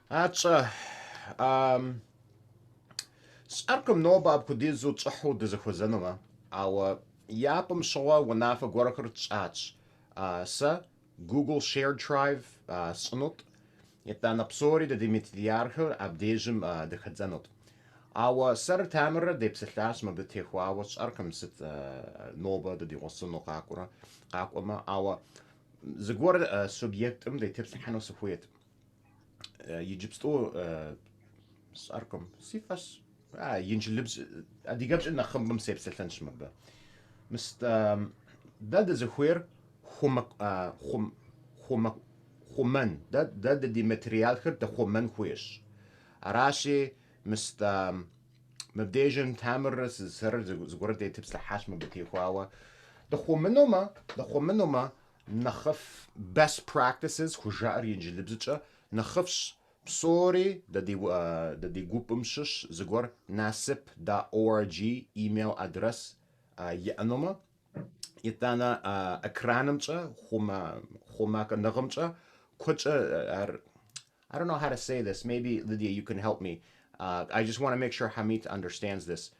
Ача Сарком нобаб кудизу цаху дезахозанова. Our yapum shawa wanafa gwarakar chach. Sa Google Shared Drive snut. Itan absori de dimitiarher abdejum de khazanot. Our sar tamara de psihlash ma betehwa sarkam sit noba de diwasuno qaqura. Qaquma our zagwar subjectum de tips hanos fuet. Yijibsto sarkam sifas ينجلبز ادي قبل ان خمم سيبس الفنش مبا مست داد زخوير خم خمن داد دي ماتريال خر ده خمن خويش اراشي مست مبديجن تامر سر زغور دي تبس لحاش مبتي خواوا ده خمنوما نخف best practices خجار ينجلبزچا نخفش Sorry that the gupum shush zagor nasip.org email address yanoma itana ekranumcha huma kanagumcha kucha I don't know how to say this. Maybe Lydia, you can help me. I just want to make sure Hamid understands this.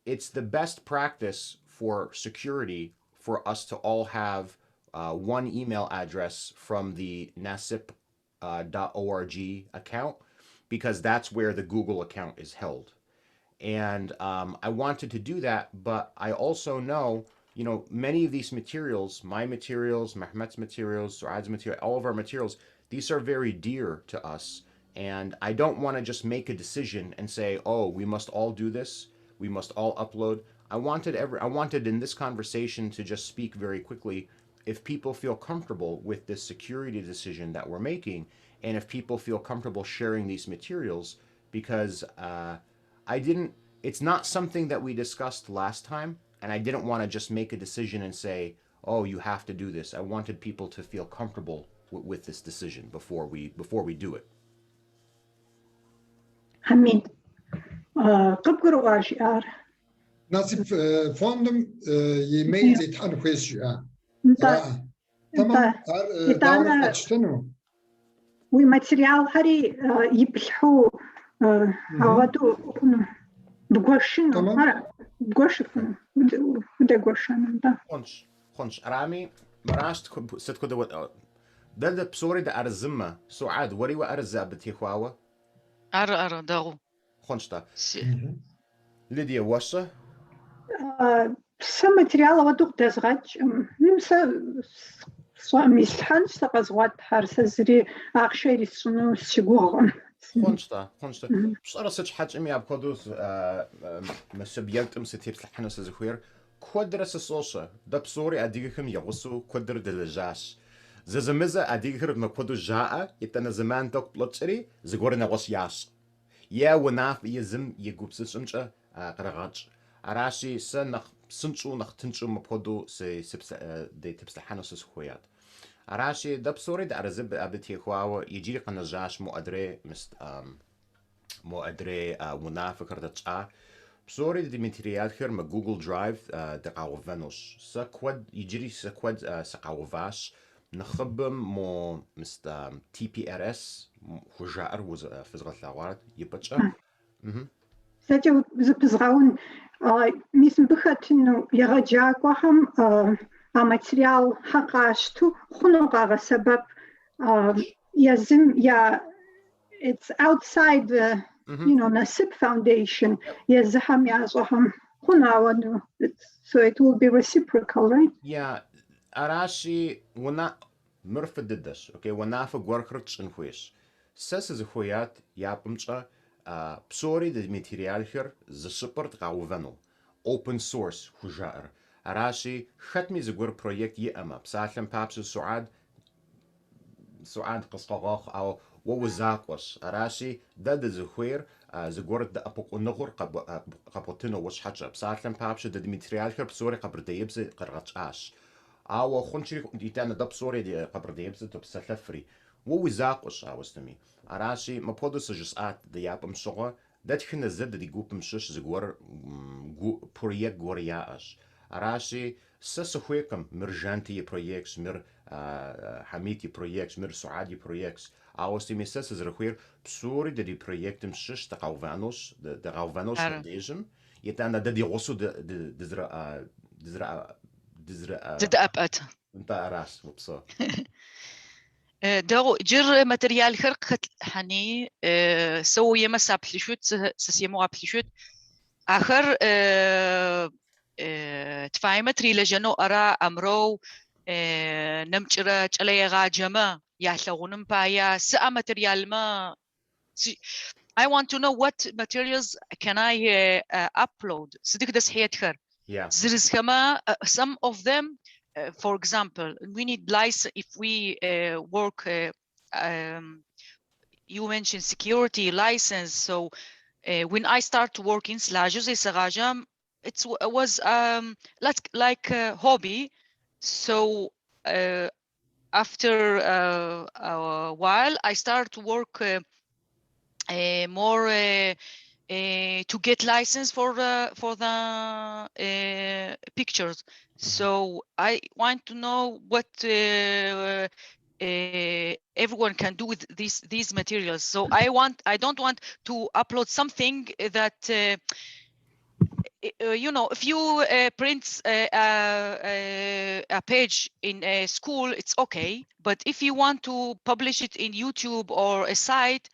It's the best practice for security for us to all have one email address from the nasip .org account because that's where the Google account is held. And I wanted to do that, but I also know, many of these materials, my materials, Mehmet's materials, Suad's material, all of our materials, these are very dear to us. And I don't want to just make a decision and say, oh, we must all do this. We must all upload. I wanted in this conversation to just speak very quickly if people feel comfortable with this security decision that we're making, and if people feel comfortable sharing these materials, because it's not something that we discussed last time, and I didn't want to just make a decision and say, oh, you have to do this. I wanted people to feel comfortable with this decision before we do it. Hamid, قبقر واشيار. نصيب فندم يميز يتحن خويش تمام دارك أشتنو وماتريال هري يبلحو هواتو بقوشنو بقوشفنو وده قوشنو ده خنش رامي مراشت ستكو ده بصوري ده أرزمة سعاد وري وأرزة بتيخواوا أرى داغو خنش ده ليديا وشة Some material what do desgach so mishan staqazwat harsazri akhsheri sunu sigurum خونشتا بصراحة سج حاج أمي أبقدوس مسبيلت ستيبس لحنوس زخير كودرس الصوصة ده بصوري أديكم يغصو كودر دلجاش زمزة أديكم مقدو جاء يتنا زمان دوك بلوتشري زغورنا غصياش يا وناف يزم يجوبس سنجة قرغاج عراشي سنخ سنشو نختنشو مقدو سبس دي تبس لحنوس زخيات عراشي ده بصوري ده أرزب أبتي خواو يجي قنجاش مو أدري منافق رتشا بصوري دي ماتريال خير ما جوجل درايف ده قاوفانوش سكود يجري سكود سقاوفاش نخبم مو TPRS خجار وز فزغة لاوارد يبتشا ساتيو زبزغاون ميسم بخاتنو يغجاكوهم материал حقاشتو خنوقا سبب يزم يا it's outside the NASIP foundation يزحم يازوهم خناوانو so it will be reciprocal, right? Yeah, arashi ونا مرفد ددش okay ونا فغورخرتش انخويش سس زخويات يابمچا بصوري د ماتيريال خير زسبرت قاوفانو open source خجار عراشي ختمي زغور بروجكت يأما بسالم بابسو سعاد قصقاغ أو ووزاقوش عراشي داد زخير زغور دا أبوك نغور قبطنو وش حاجة بسالم بابسو دا ماتريال خير بصوري قبر ديبز قرغتش آش أو خنشي يتانا دا بصوري دي قبر ديبز تبسلفري ووزاقوش أوستمي عراشي مبودو سجسات دا يابم شغا داد خنا زد دي جوب مشش زغور بروجكت غورياش راشي سسخويكم مرجانتي بروجيكس مر حميتي بروجيكس مر سعادي بروجيكس أوستي مسس زرخوير بسوري دي بروجيكت مشش تقاوفانوس ديجم يتانا دي غوصو دزرا أبأت انت راس وبصو داغو جر ماتريال خرق حني سو يمس ابليشوت سسيمو ابليشوت آخر تفاهمتري لجنو أرا أمرو نمشرا تشليغا جما يحلغونم بايا سأ ماتريال ما I want to know what materials can I upload. صدق ده صحيح خير. There is some of them, for example, we need license if we work. You mentioned security license, so when I start to work in Slajos, it was like a hobby. So after a while, I start to work more to get license for the pictures. So I want to know what everyone can do with these materials. So I don't want to upload something that you know, if you print a page in a school, it's okay. But if you want to publish it in YouTube or a site,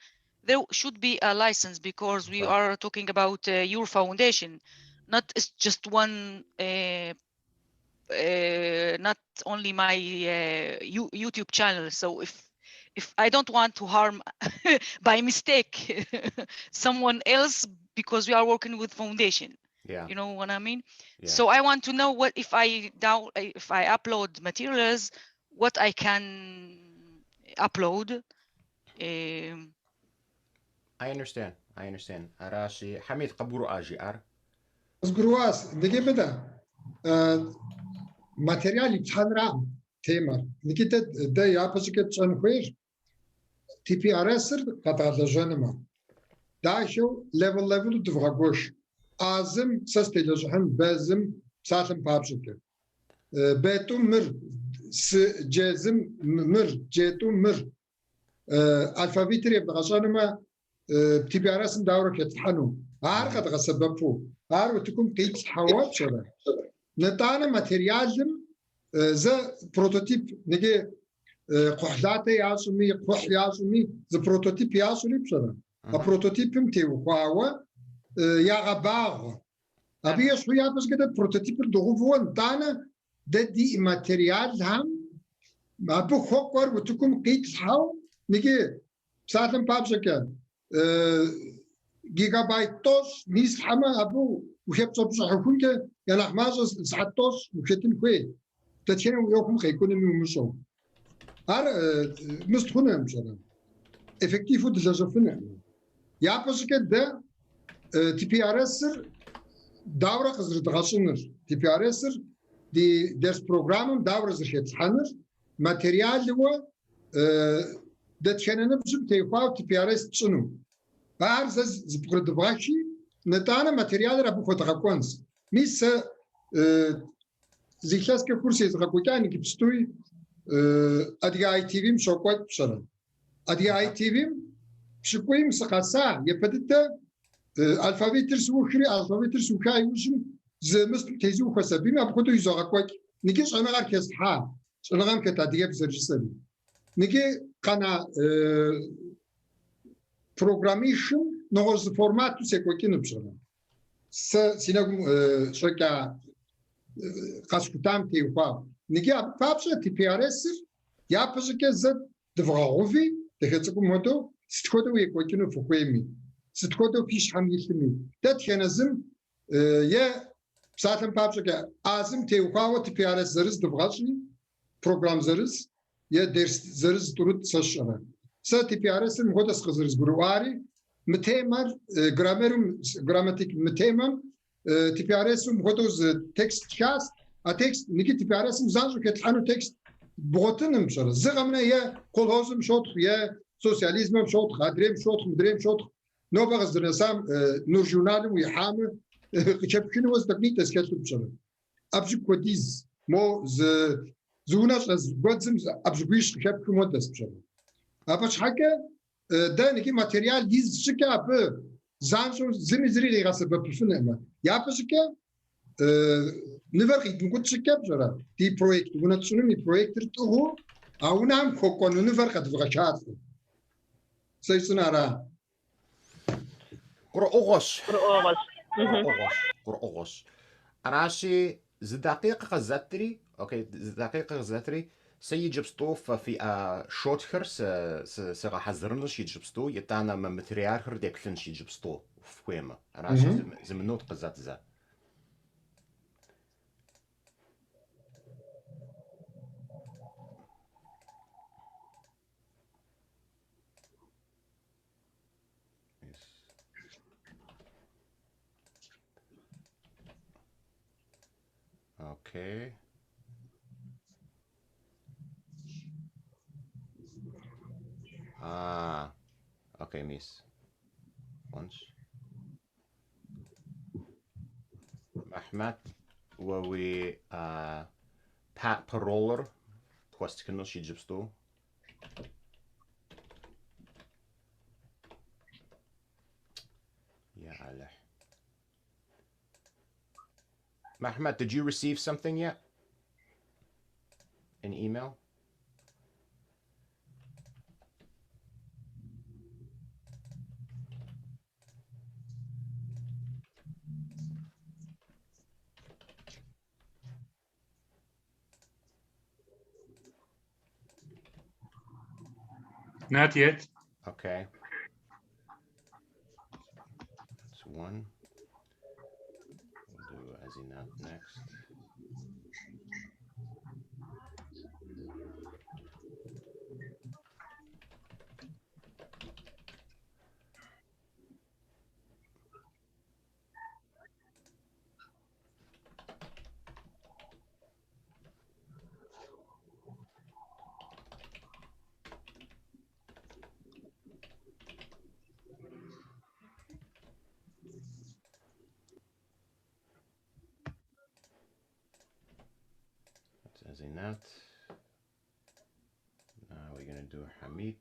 there should be a license, because we are talking about your foundation, not just one, not only my YouTube channel. So if I don't want to harm by mistake someone else, because we are working with foundation. You know what I mean? So I want to know what if I upload materials, what I can upload. I understand. Arashi Hamid Qaburu AGR. Zgruas, dege beda. Materiali thanra tema. Nikita da yapasıket çankhwer. TPRS qatarlajanma. Daşo level dvragosh. Azim sastelajhan bazim salim pabjike. Betum mir cezim mir cetum mir. Alfabetri bgajanma TPRS داورك يتحنو عارقة غسببو عارو تكون قيت حواب شبه نتانا ماتيريالم ز بروتوتيب نجي قحداتي ياسومي قح ياسومي ز بروتوتيب ياسومي بشبه البروتوتيب متيو قاوة يا غباغ أبي شوية بس كده بروتوتيب الدغوفو نتانا دي ماتيريال هم أبو خوكور وتكون قيت حاو نجي ساتم بابشكا جيجابايت توس ميس حما أبو وشيب صوب حكون كه يعني حماس ساعات توس وشتين كوي تتشين ويوكم خيكون ميومسو هر مستخونه مثلا effectief دجاجفنا يا بس كده TPRS داورة قزر تغشنر TPRS دي درس برنامج داورة زشيت حنر ماتريال هو ده تشيننا بجيب تيفاو TPRS تشنو بعرض زبقر دباشي نتانا ماتريال رابو فوتوغرافونس ميس زيكلاس كورس يزغاكوتاني كبستوي ادي اي تي في مشوكوت بشرا ادي اي تي في بشكوي مسقاسا يبدت الفابيتر سوخري الفابيتر سوكاي وشم زمست تيزو خسبي ما بكتو يزغاكوت نيكيش انا غير كيصحا انا غير كتاديه بزرجسبي نيكي قنا programmation نغز فورمات سيكوكين بشرا سيناغم شركة قاسكوتام تيوفا نيجي أبقابشة TPRS يا بشكل زد دفعوفي تخيلكم مودو ستكودو يكوكينو فوقيمي ستكودو فيش حميلمي تتخنزم يا ساتم بابشكل أزم تيوفا و TPRS زرز دفعشني program زرز يا درس زرز ترد سشرا سا TPRS مهودس خزرز برواري متهمر جراماتيك متهمم TPRS مهودس تكست كاست التكست نيجي TPRS مزاجو كتحنو تكست بغتن مشر زغمنا يا قولهازم شوط يا سوسياليزم شوط خادريم شوط مدريم شوط نو بغز درسام نور جورنال ويحام كتبكين وز تقنيت تسكت بشر أبجي كوديز مو زوناش از قدزم أبجيش كاب كمودس بشر أبش حكا ده نكى ماتريال ديز شكا ب زانشو زمزري غاسب بفشنا ما يا بشكا نفرق نقول شكا بشر دي بروجكت وناتشونمي بروجكت تهو أو نعم كوكون نفرق تفرقات سيسنا قرأوغش قرأوغش قرأوغش راشي زدقيقة غزاتري اوكي زدقيقة غزاتري سيجبستو في شوتخر سغا حزرنش يجبستو يتانا ما متريارخر ديكلنش يجبستو فويما راشي زمنوت قزات زا Okay. Okay, miss. Once. Ahmed, we pat paroler question she jibsto. Yeah, Allah. Mahmoud, did you receive something yet? An email? Not yet. Okay. That's one. We'll do Azinat next. That's Azinat. Now we're going to do Hamid.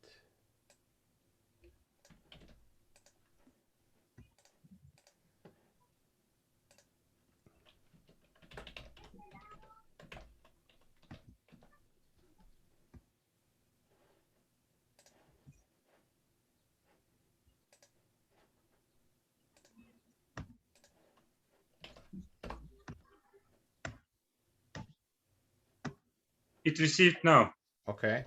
It received now. Okay.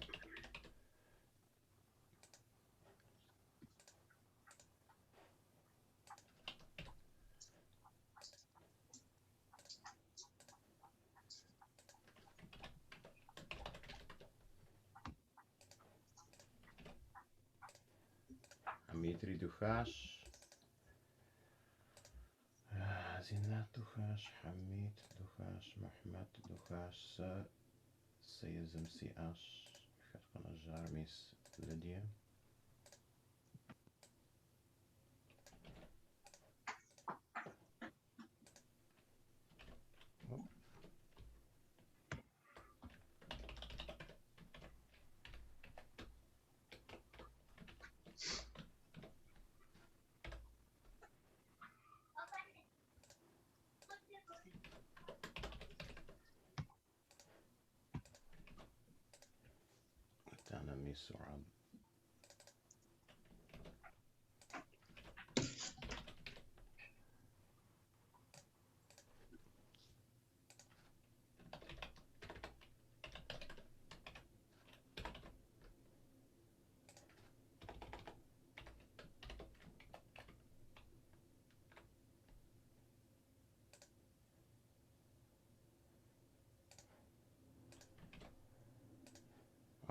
Dimitri Duhash. Zinat Duhash, Hamid Duhash, Mahmoud Duhash, Sayezim Siash, Khatkan Jarmis Lydia. Dana Misurab.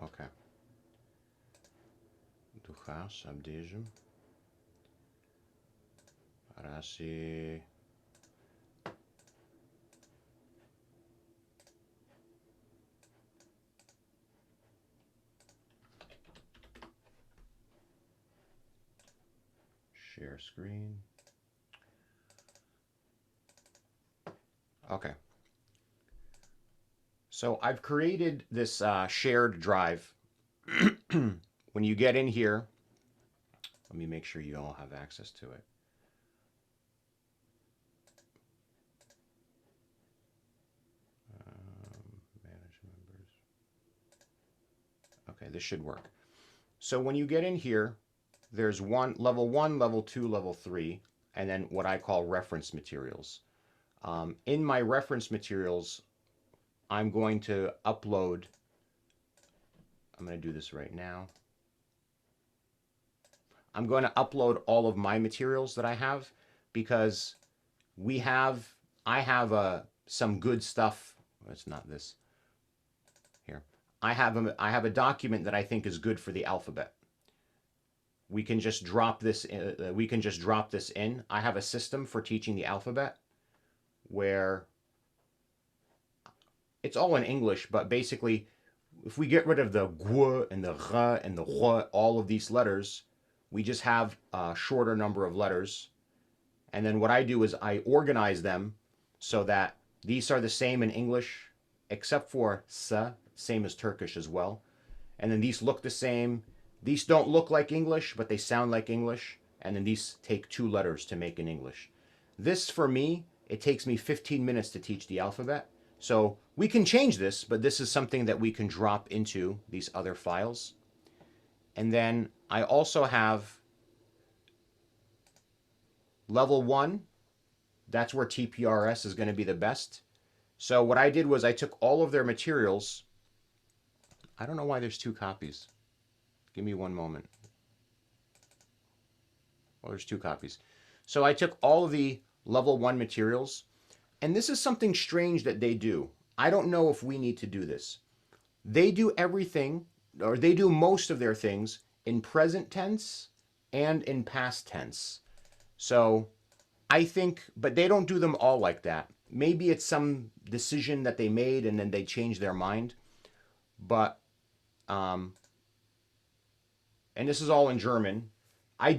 Okay. Duhash, Abdejum. Rashi. Share screen. Okay. So I've created this shared drive. When you get in here, let me make sure you all have access to it. Manage members. Okay, this should work. So when you get in here, there's level 1, level 2, level 3, and then what I call reference materials. In my reference materials, I'm going to upload, I'm going to do this right now. I'm going to upload all of my materials that I have because I have some good stuff. It's not this. Here. I have a document that I think is good for the alphabet. We can just drop this in. I have a system for teaching the alphabet where it's all in English, but basically if we get rid of the gu and the r and the r, all of these letters, we just have a shorter number of letters. And then what I do is I organize them so that these are the same in English, except for sa, same as Turkish as well. And then these look the same. These don't look like English, but they sound like English. And then these take 2 letters to make in English. This, for me, it takes me 15 minutes to teach the alphabet. So we can change this, but this is something that we can drop into these other files. And then I also have level 1. That's where TPRS is going to be the best. So what I did was I took all of their materials. I don't know why there's 2 copies. Give me one moment. Well, there's 2 copies. So I took all of the level 1 materials, and this is something strange that they do. I don't know if we need to do this. They do everything, or they do most of their things in present tense and in past tense. So I think, but they don't do them all like that. Maybe it's some decision that they made and then they changed their mind. But, and this is all in German. I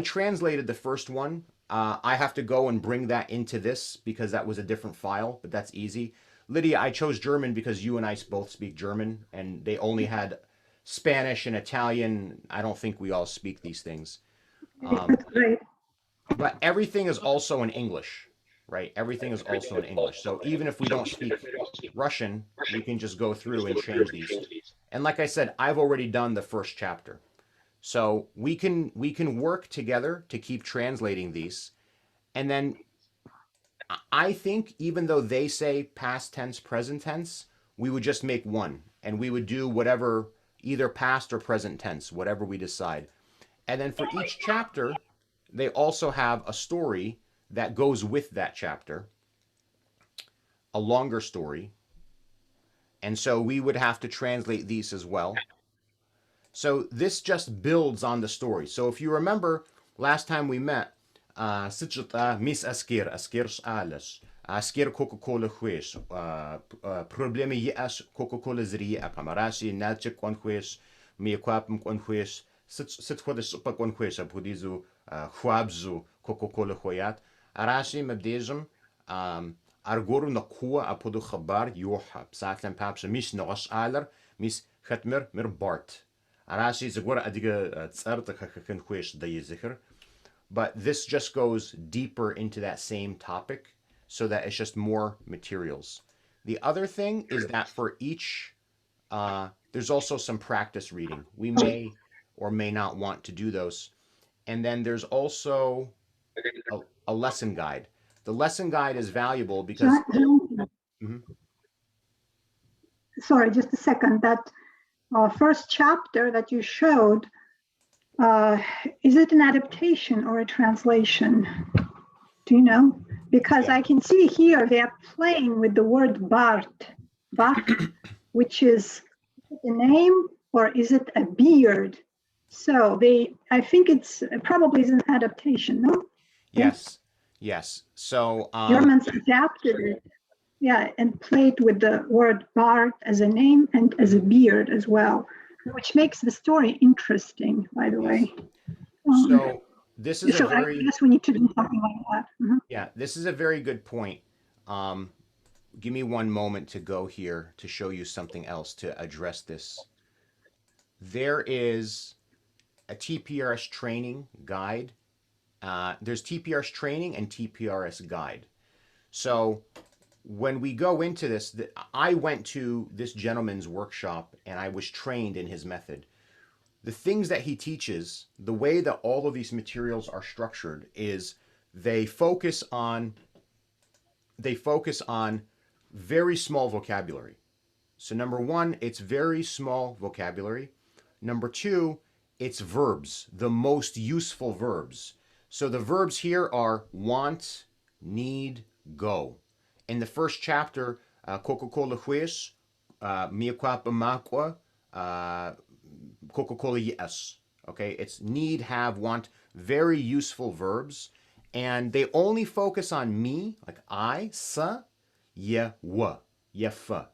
translated the first one. I have to go and bring that into this because that was a different file, but that's easy. Lydia, I chose German because you and I both speak German, and they only had Spanish and Italian. I don't think we all speak these things. That's great. But everything is also in English, right? Everything is also in English. So even if we don't speak Russian, we can just go through and change these. And like I said, I've already done the first chapter. So we can work together to keep translating these. And then I think even though they say past tense, present tense, we would just make one. And we would do whatever, either past or present tense, whatever we decide. And then for each chapter, they also have a story that goes with that chapter, a longer story. And so we would have to translate these as well. So this just builds on the story. So if you remember, last time we met, Miss Askir Alice, Askir Coca-Cola Hues, Probleme Yes Coca-Cola Zri Akamarashi, Natchik one Hues, Miaquapum one Hues, sit for the super one Hues, Apudizu, Huabzu, Coca-Cola Hoyat, Arashi Mabdejum, Argoru Nakua Apudu Khabar, Yoha, Psatlan Paps, Miss Nosh Aller, Miss Hatmer Mir Bart. Arashi Zagora Adiga Tsartakakan Hues Dayizicher. But this just goes deeper into that same topic so that it's just more materials. The other thing is that for each, there's also some practice reading. We may or may not want to do those. And then there's also a lesson guide. The lesson guide is valuable because... Sorry, just a second. That first chapter that you showed, is it an adaptation or a translation? Do you know? Because I can see here they are playing with the word Bart, which is a name or is it a beard? So I think it's probably an adaptation, no? Yes, yes. So Germans adapted it, yeah, and played with the word Bart as a name and as a beard as well, which makes the story interesting, by the way. So this is I guess we need to do something like that. Yeah, this is a very good point. give me one moment to go here to show you something else to address this. There is a TPRS training guide. There's TPRS training and TPRS guide. So when we go into this, I went to this gentleman's workshop and I was trained in his method. The things that he teaches, the way that all of these materials are structured is they focus on very small vocabulary. So number one, it's very small vocabulary. Number two, it's verbs, the most useful verbs. So the verbs here are want, need, go. In the first chapter, Coca-Cola huis, miakwapa makwa, Coca-Cola yes. Okay, it's need, have, want, very useful verbs. And they only focus on me, like I, sa, ye, wa, ye, fa.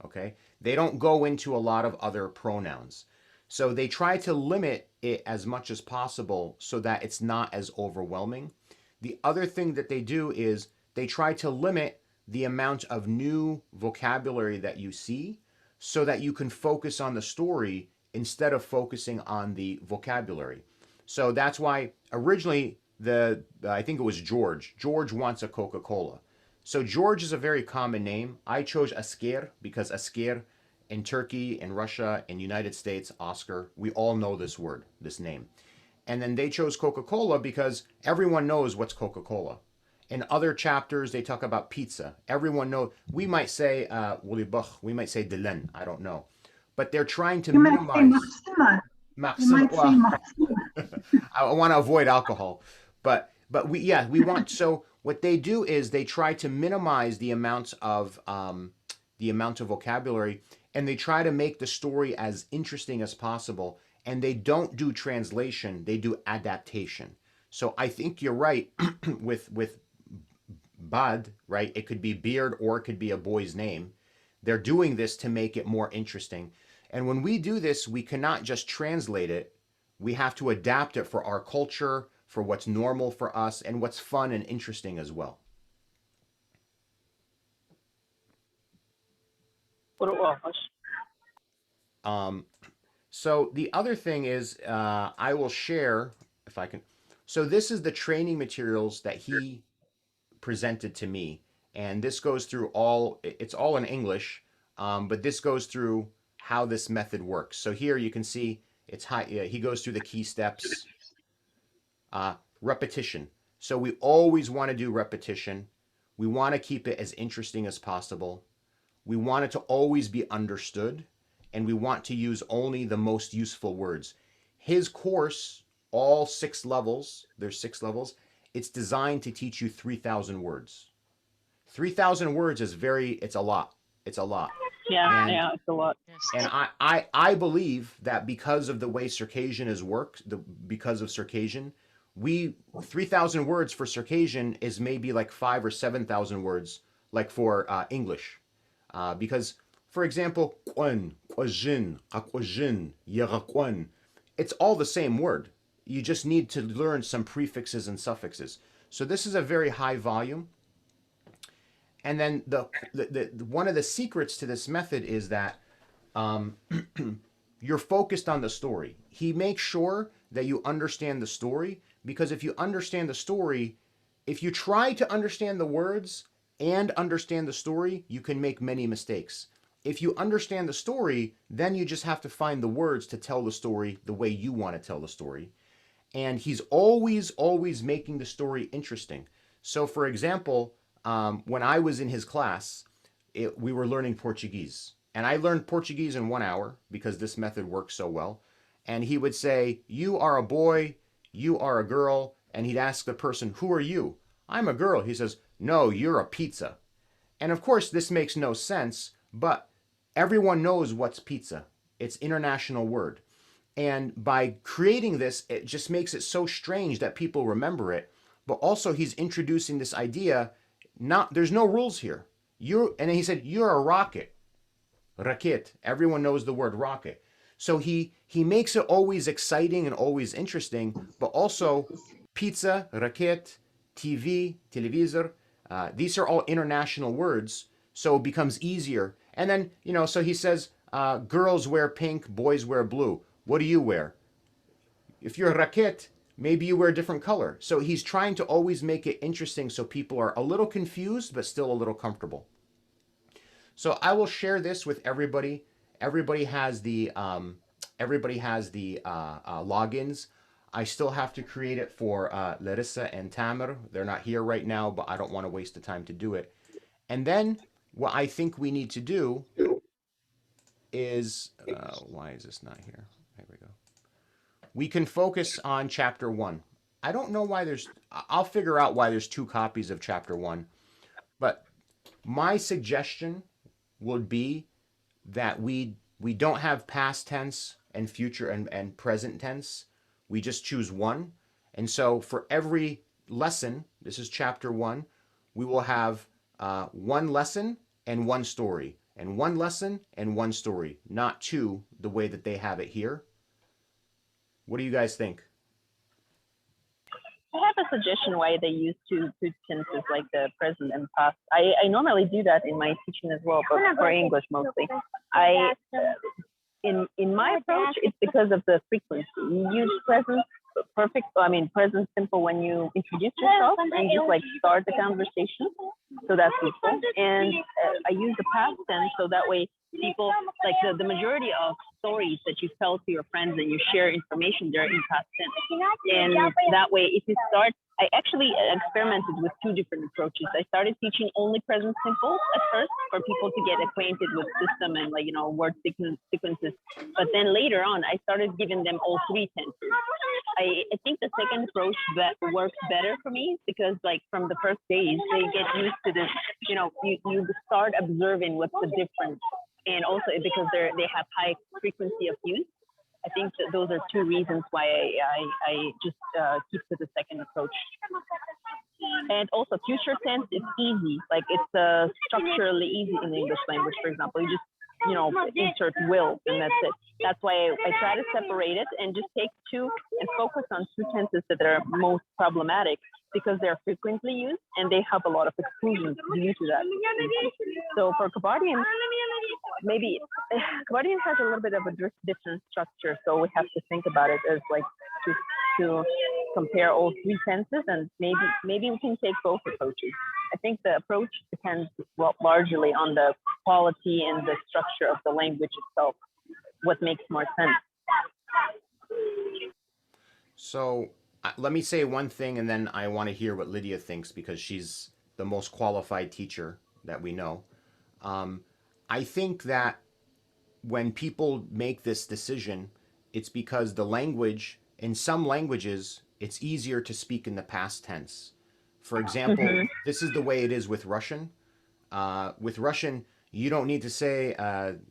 Okay, they don't go into a lot of other pronouns. So they try to limit it as much as possible so that it's not as overwhelming. The other thing that they do is they try to limit the amount of new vocabulary that you see so that you can focus on the story instead of focusing on the vocabulary. So that's why originally I think it was George. George wants a Coca-Cola. So George is a very common name. I chose Asker because Asker in Turkey, in Russia, in United States, Oscar, we all know this word, this name. And then they chose Coca-Cola because everyone knows what's Coca-Cola. In other chapters, they talk about pizza. Everyone knows. We might say we might say Delen. I don't know. But they're trying to minimize. I want to avoid alcohol. But we want, so what they do is they try to minimize the amount of vocabulary, and they try to make the story as interesting as possible, and they don't do translation, they do adaptation. So I think you're right with Bad, right? It could be beard or it could be a boy's name. They're doing this to make it more interesting. And when we do this, we cannot just translate it. We have to adapt it for our culture, for what's normal for us, and what's fun and interesting as well. So the other thing is, I will share, if I can. So this is the training materials that he presented to me. And this goes through it's all in English, but this goes through how this method works. So here you can see he goes through the key steps. Repetition. So we always want to do repetition. We want to keep it as interesting as possible. We want it to always be understood, and we want to use only the most useful words. His course, all 6 levels, there's 6 levels, it's designed to teach you 3,000 words. 3,000 words is it's a lot. It's a lot. Yeah, it's a lot. And I believe that because of the way Circassian is worked, because of Circassian, 3,000 words for Circassian is maybe like 5,000 or 7,000 words like for English. Because, for example, quen, quajin, aquajin, yeraquan, it's all the same word. You just need to learn some prefixes and suffixes. So this is a very high volume. And then one of the secrets to this method is that you're focused on the story. He makes sure that you understand the story, because if you understand the story, if you try to understand the words and understand the story, you can make many mistakes. If you understand the story, then you just have to find the words to tell the story the way you want to tell the story. And he's always making the story interesting. So for example, when I was in his class, we were learning Portuguese. And I learned Portuguese in 1 hour because this method works so well. And he would say, you are a boy, you are a girl. And he'd ask the person, who are you? I'm a girl. He says, no, you're a pizza. And of course, this makes no sense, but everyone knows what's pizza. It's an international word. And by creating this, it just makes it so strange that people remember it. But also he's introducing this idea, there's no rules here. And then he said, you're a rocket. Raket. Everyone knows the word rocket. So he makes it always exciting and always interesting, but also pizza, raket, TV, televisor. These are all international words. So it becomes easier. And then, so he says, girls wear pink, boys wear blue. What do you wear? If you're a raket, maybe you wear a different color. So he's trying to always make it interesting so people are a little confused, but still a little comfortable. So I will share this with everybody. Everybody has the logins. I still have to create it for Larissa and Tamer. They're not here right now, but I don't want to waste the time to do it. And then what I think we need to do is, why is this not here? There we go. We can focus on chapter 1. I don't know why I'll figure out why there's 2 copies of chapter 1. But my suggestion would be that we don't have past tense and future and present tense. We just choose one. And so for every lesson, this is chapter 1, we will have 1 lesson and 1 story, and 1 lesson and 1 story, not 2 the way that they have it here. What do you guys think? I have a suggestion why they use two tenses like the present and past. I normally do that in my teaching as well, but for English mostly. In my approach, it's because of the frequency. You use present present simple when you introduce yourself and just like start the conversation. So that's useful. And I use the past tense so that way people, like the majority of stories that you tell to your friends and you share information, they're in past tense. And that way, if you start, I actually experimented with 2 different approaches. I started teaching only present simple at first for people to get acquainted with system and word sequences. But then later on, I started giving them all 3 tenses. I think the second approach that works better for me because from the first days, they get used to this, you start observing what's the difference. And also because they have high frequency of use. I think that those are 2 reasons why I just keep to the second approach. And also future tense is easy. It's structurally easy in the English language, for example. You just, insert will and that's it. That's why I try to separate it and just take 2 and focus on 2 tenses that are most problematic because they're frequently used and they have a lot of exclusions due to that. So for Kabardian, maybe Kabardian has a little bit of a different structure. So we have to think about it as to compare all 3 tenses and maybe we can take both approaches. I think the approach depends largely on the quality and the structure of the language itself, what makes more sense. So let me say one thing and then I want to hear what Lydia thinks because she's the most qualified teacher that we know. I think that when people make this decision, it's because the language, in some languages, it's easier to speak in the past tense. For example, this is the way it is with Russian. With Russian, you don't need to say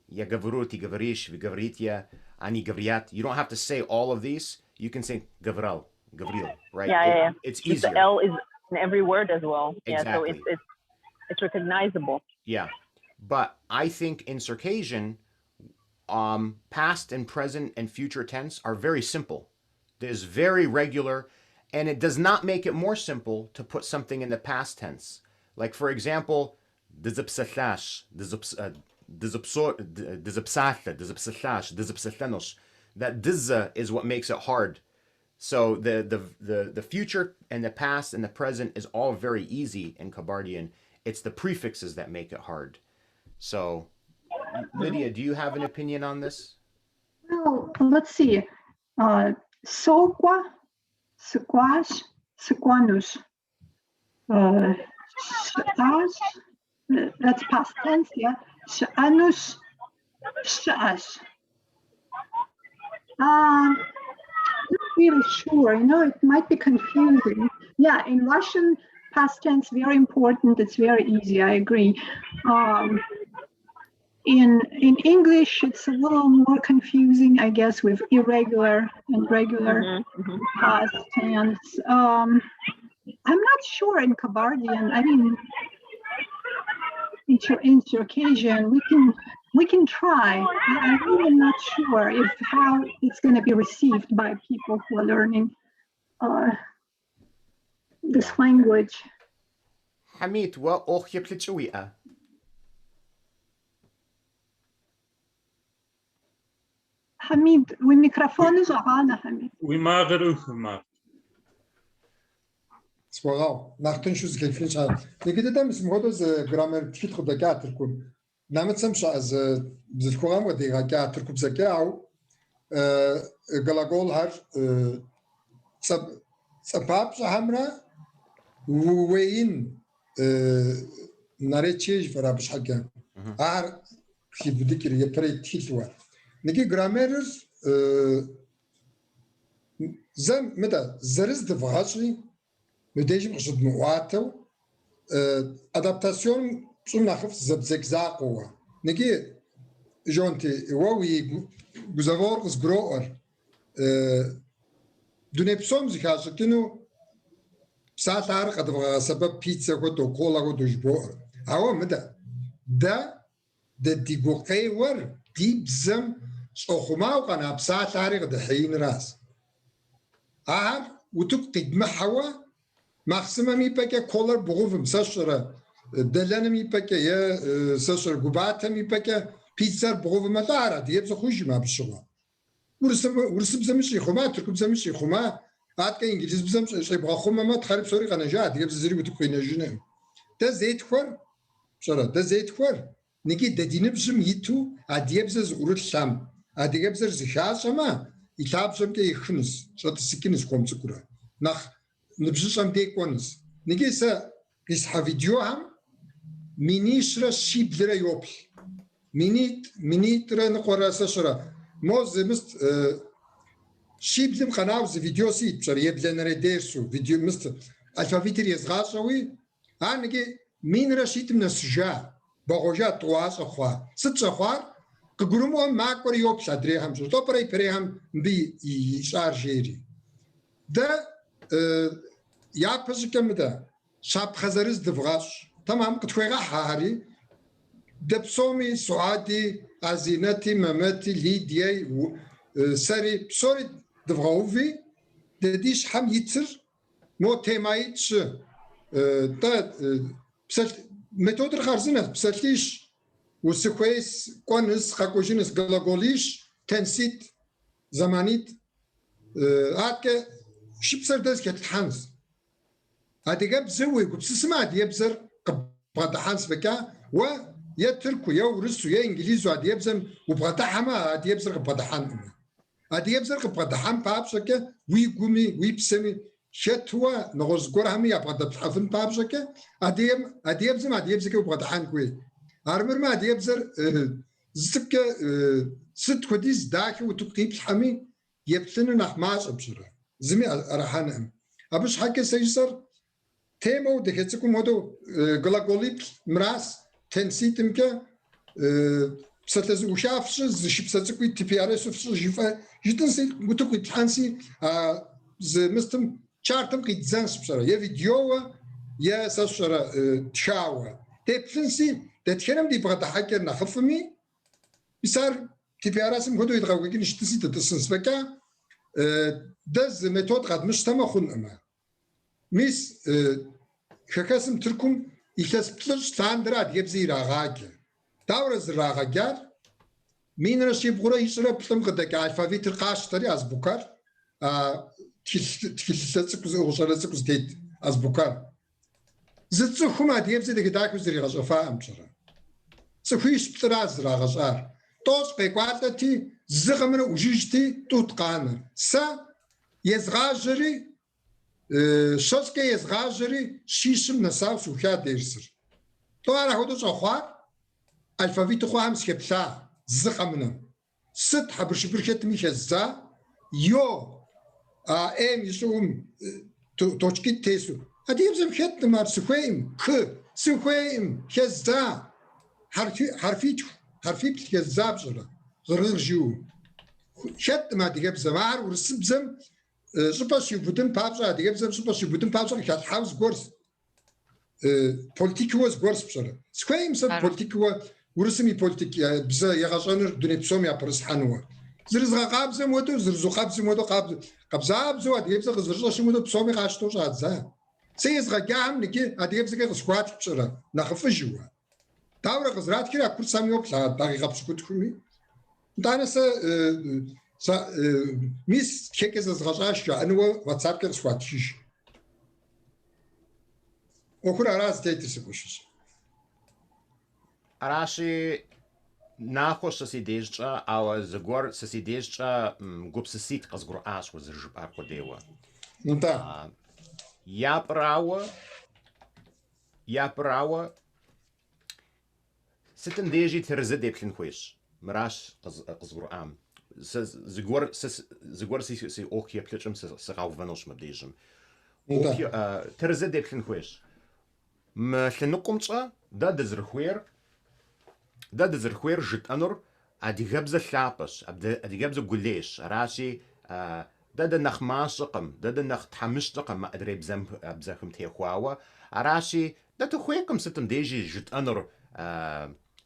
"Я говорю, ты говоришь, вы говорите, они говорят." You don't have to say all of these. You can say "говорил," right? Yeah. It's easier. The L is in every word as well. Exactly. Yeah, so it's recognizable. Yeah, but I think in Circassian, past and present and future tense are very simple. There's very regular. And it does not make it more simple to put something in the past tense. Like, for example, that dizza is what makes it hard. So the future and the past and the present is all very easy in Kabardian. It's the prefixes that make it hard. So, Lydia, do you have an opinion on this? Well, let's see. Soqua, sequas, sequanus. That's past tense, yeah. Seanus, seas. Not really sure. It might be confusing. Yeah, in Russian, past tense, very important. It's very easy. I agree. In English, it's a little more confusing, I guess, with irregular and regular past tense. I'm not sure in Kabardian. I mean, in Circassian, we can try. I'm really not sure how it's going to be received by people who are learning this language. Hamid, what حميد والميكروفون زغالة حميد. وما غير ما. سواء نختن شو زكيفين شال. نقدر دام اسمه هذا ز جرامر تفيد خد دكاتركم. نعمل سمش از بزكوام ودي دكاتركم زكاو. جلاجول هر سباب شهمرة وين ناريتشيج فرابش حاجة. في بديكير يبري تيلوا. نجي جرامرز زم متى زرز دفعشي مديجم قصد مقاطع أدابتاسيون شو نخف زبزقزاقوه نجي جونتي واوي جزافور زجرور دونيبسوم زكاش كنو ساعات عارق أدفع سبب بيتزا كتو كولا كتو جبور هوا متى ده ديجوقي ور ديبزم صخوما وقنا بساعات عارق دحين راس وتقد محوا مخصم میپکه کولر بغوفم سشره دلنا میپکه یا سشر گوبات میپکه پیتزا بغوفم داره دیگه بس خوشی ما بشوا ورسم زمشی خما ترکب زمشی خما بعد که انگلیس بزم شی بخوام ما تخرب سوری قناجات دیگه بس زری بتو نجنه ده زيت خور شرا ده زيت خور نگی ددینه بزم یتو عادیه بس زورت شام عادیه بس زخاش ما İtap sömke yakınız, şatı sikiniz komşukura. Nah, nabzışam tekoniz. Negese biz ha video ham minişra şiblere yok. Mini ne korasa şura. Mozimiz şiblim kanavz videosu itmişler. Yeblenere dersu video mist alfabetir yazgaşawi. Ha nege minra şitim nasja. Bagoja tuas akwa. Sıtşakwa كجرومو ما كوري يوبش أدريهم شو تبري بريهم بي يشارجيري ده يا بس كم ده شاب خزرز دفغاش تمام كتويغا حاري دبسومي سعادي عزينتي ممتي ليديا سري بسوري دفغاوفي دديش حم يتر مو تيمايتش ده بس ميثود الخارزنة بسلتيش وسكويس كونس خاكوجينس جلاجوليش تنسيت زمانيت هاك شبسر داز كتحانس هادي جاب زوي وبسسمع دي يبزر قبض حانس بكا و يا تركو يا ورسو يا انجليزو هادي يبزم وبغدا حما هادي يبزر قبض حان هادي يبزر قبض حان بابشكا وي قومي وي بسمي شتوا نغز قرهمي يبغدا بحفن بابشكا هادي يبزم هادي يبزر قبض حان كوي أرمر ما ديبزر زكى ست كوديز داكي وتقيب حمي يبتلنا نحماش أبشرة زمي أرحانهم أبش حكي سيجسر تيمو دكتكم هدو جلاجوليب مراس تنسيتم كا بساتز وشافش زشيب ساتكوي TPRS وفش جيفا جتنسي وتقيب حنسي ز مستم شارتم قيد زانس بشرة يا فيديو يا سشرة تشاوى تبتنسي تتكلم دي بغدا حكر نخفمي بصار TPRS مهدو يتغوغي نشتسي تتصنس بكا دز ميثود قد مش تما خون اما ميس خكاسم تركم يكاس بتلش تاندرات يبزي راغاكي داورز راغاكار مين رشي بغرا يشرب بتلم قدك الفافيت القاش تري از بوكار تكلساتسكوز وشاراتسكوز ديت از بوكار زتسو خما ديبزي دك داكوز ري غشفا امشرا سخويش بتراز راغشار توس بيقواتتي زغمر وجيجتي توتقانر سا يزغاجري شوسكي يزغاجري شيشم نساو سوخيا ديرسر تو على هدو صخوار الفافيت خو هم سكبلا زغمنا ست حبرش بركت ميخزا يو ام يسوم توچكي تيسو هديبزم خت مار سخويم خ سخويم خزا حرفي بتكذاب جرا غرغر جو خت ما ديبزم مار ورسبزم سوباش يبودن بابزا ديبزم سوباش يبودن بابزا خت حاوز غورس بوليتيكوز غورس بشرا سخويم سب بوليتيكو ورسمي بوليتيك بزا يغاشانر دونيبسوم يا برس حنوا زرزغا قابزم ودو زرزو قابزم ودو قابزابزو ديبزا غزرزو مودو بسومي غاشتو جادزا سيز غاقام نكي هاديبزا غسكوات بشرا نخف جوا داورا غزرات كرا كل سامي وبلا باغي غبسكوت خوي أنا ميس كيكز الغشاش أنا واتساب كده سواتشيش وكل راس تيتس بوشش راشي ناخوش سسيديجا أو زغور سسيديجا غوبسسيت قزغور آش وزرجب أركو ديوا نتا يا براوة ستن ديجي ترزد بلين خويش مراش قزغور آم زغور سي أوكي بلتشم سغاو فانوش مبديجم ترزد بلين خويش ما تلنقمتشا دا دزرخوير جت أنور أدي غبزة ثابش أدي غبزة قليش راشي دا نخماش رقم دا نخ تحمش رقم ما أدري بزاكم تيخواوا راشي دا تخويكم ستم ديجي جت أنور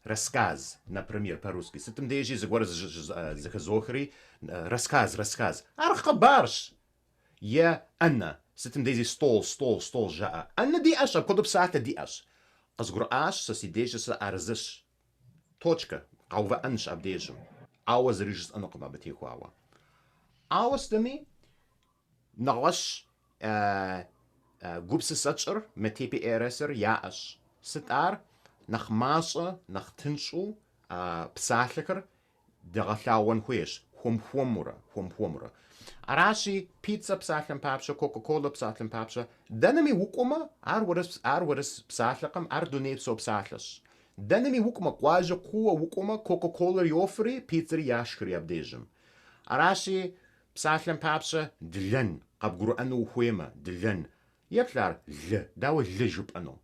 رسكاز например по-русски ستم ديجي زغور زخزوخري رسكاز أرخبارش يا أنا ستم ديجي ستول جاء أنا دي أش كتب ساعة دي أش قصقر أش سسيديجي سأرزش точка قوة أنش أبديجم أوز ريجس أنقم أبتيخواوا أوز دمي نغش جوبس ساتشر من TPRS ياش ستار نخماسة نختنشو بسالكر دغلاون خويش هم أراشي بيتزا بسالكم بابشا كوكاكولا بسالكم بابشا دنمي وكما أرورس بسالكم أردوني بسو بسالش دنمي وكما قواجة قوة وكما كوكاكولا يوفري بيتزا ياشكري أبديجم أراشي بسالكم بابشا دلن قبقرو أنو وخويمة دلن يبلار داو جب أنو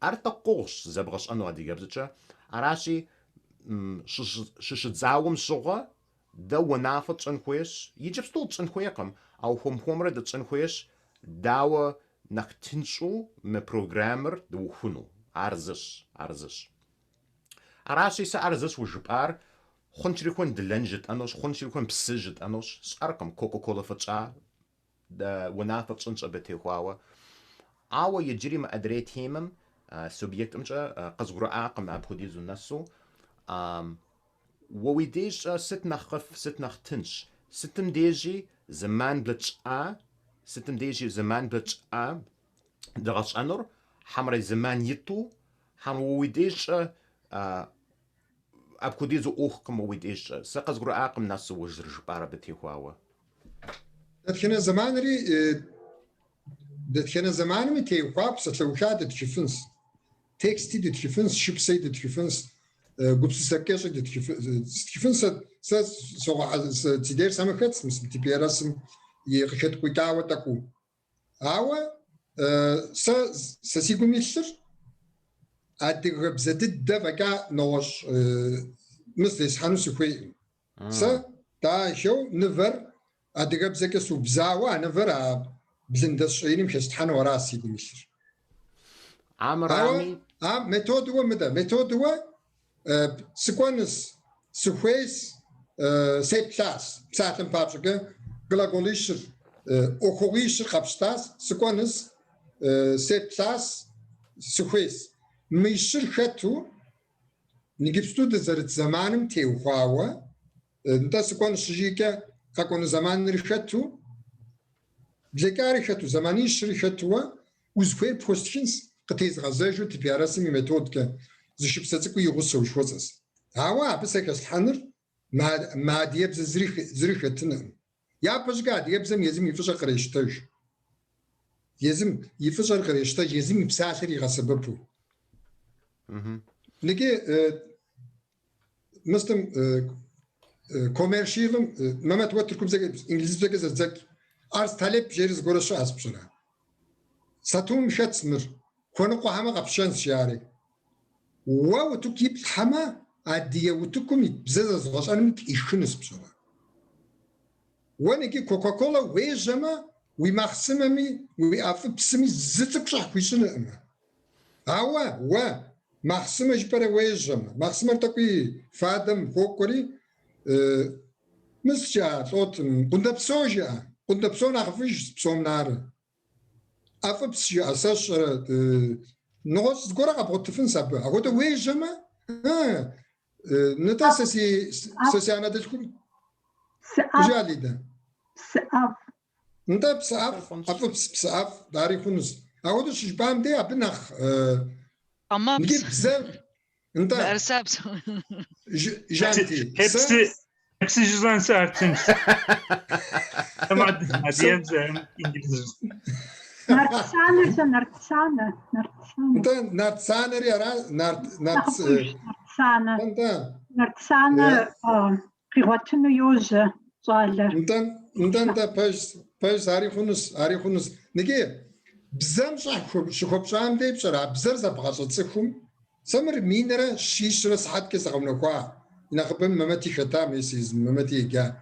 أرتقوش زبغش أنو أدي جبزتشا أراشي ششتزاوم شغة دا ونافت تنخويش يجب ستول تنخويقم أو هم رد تنخويش داو نختنشو مبروغرامر دو خنو أرزش أراشي سأرزش وجبار خنشري كون دلنجت أنوش خنشري كون بسجت أنوش سأرقم كوكاكولا فتشا دا ونافت تنش أبتيخواوا أو يجري ما أدريت هيمم سوبيكت أمشا قزغرو آقم أبخديزو نسو وويديش ست نخف ست نختنش ستم ديجي زمان بلتش دغش أنور حمري زمان يتو حم وويديش أبخديزو أوخكم وويديش سقزغرو آقم نسو وجر جبارة بتيخواوا دتخنا زمان متيخواب ستلوشاد تشفنس تكستي تشفنس شبسي تشفنس جوبس Circassian TPRS تدير سمكت مثل TPRS يخشت كويتاوة تكو أو سيقوم يشتر أدرب زدد دفعة نوش مثل إسحانو سكوي تا شو نفر أدرب زكى سوبزاوة نفر بزندس عيني مش إسحانو راسي يقوم يشتر عامرامي ميثود هو ميثود هو سكوانس سويس سيبلاس ساعتن بابشكه غلاغوليشر اوخويشر خابستاس سكوانس سيبلاس سويس ميشر خاتو نجيبستو دزرت زمانم تيوخاوا انت سكوان شجيكا كاكون زمان ريخاتو بليكاري خاتو زماني شريخاتو وزفير بوستشنز قتيز غزاجو TPRS ميثود كا زشيب ساتكو يغصو شوزس هوا بس كسحنر ما ديبز زريختنا يا بشقاد يبزم يزم يفشل قريشتاج يزم يفشل قريشتاج يزم يبساخر يغسببو نجي مستم كوميرشيل ما توتركم زي انجليزي زي ارز طلب جيرز غورشو اسبشنا ساتوم شاتسمر كونقو هما قبشانس ياري واو تكيب حما عادية وتكم بزاز غاش أنا مك إيشنس بسرعة وأنا كي كوكاكولا ويجما ويمخسممي ويأف بسمي زتك شح ويشنا أما هوا مخسمة جبرة ويجما مخسمة تكوي فادم كوكوري مسجا صوت قند بسوجا قند بسون أخفيش بسوم نار أف بسجا أساس نغص تقول أبغى تفنس أبغى أقول ويجما نتا سسي أنا دلكم جاليدا سأف نتا بسأف بسأف داري خنس أود شجبام دي أبنخ نجيب بزاف نتا بأرسابس جانتي Hepsi cüzdansı artınç. Ama adiyem İngilizce. نرتسانة نتا نرتسانة ريارا نرتسانة نتا نرتسانة قوتنا يوزة صالة نتا باش داري خنس نجيب بزاف شخوب شام دي بشرا بزاف زبغاشة تسكم سمر مينرا شيش رس حد كسغمنا كوا نخبم ممتي خطا ميسيز ممتي جا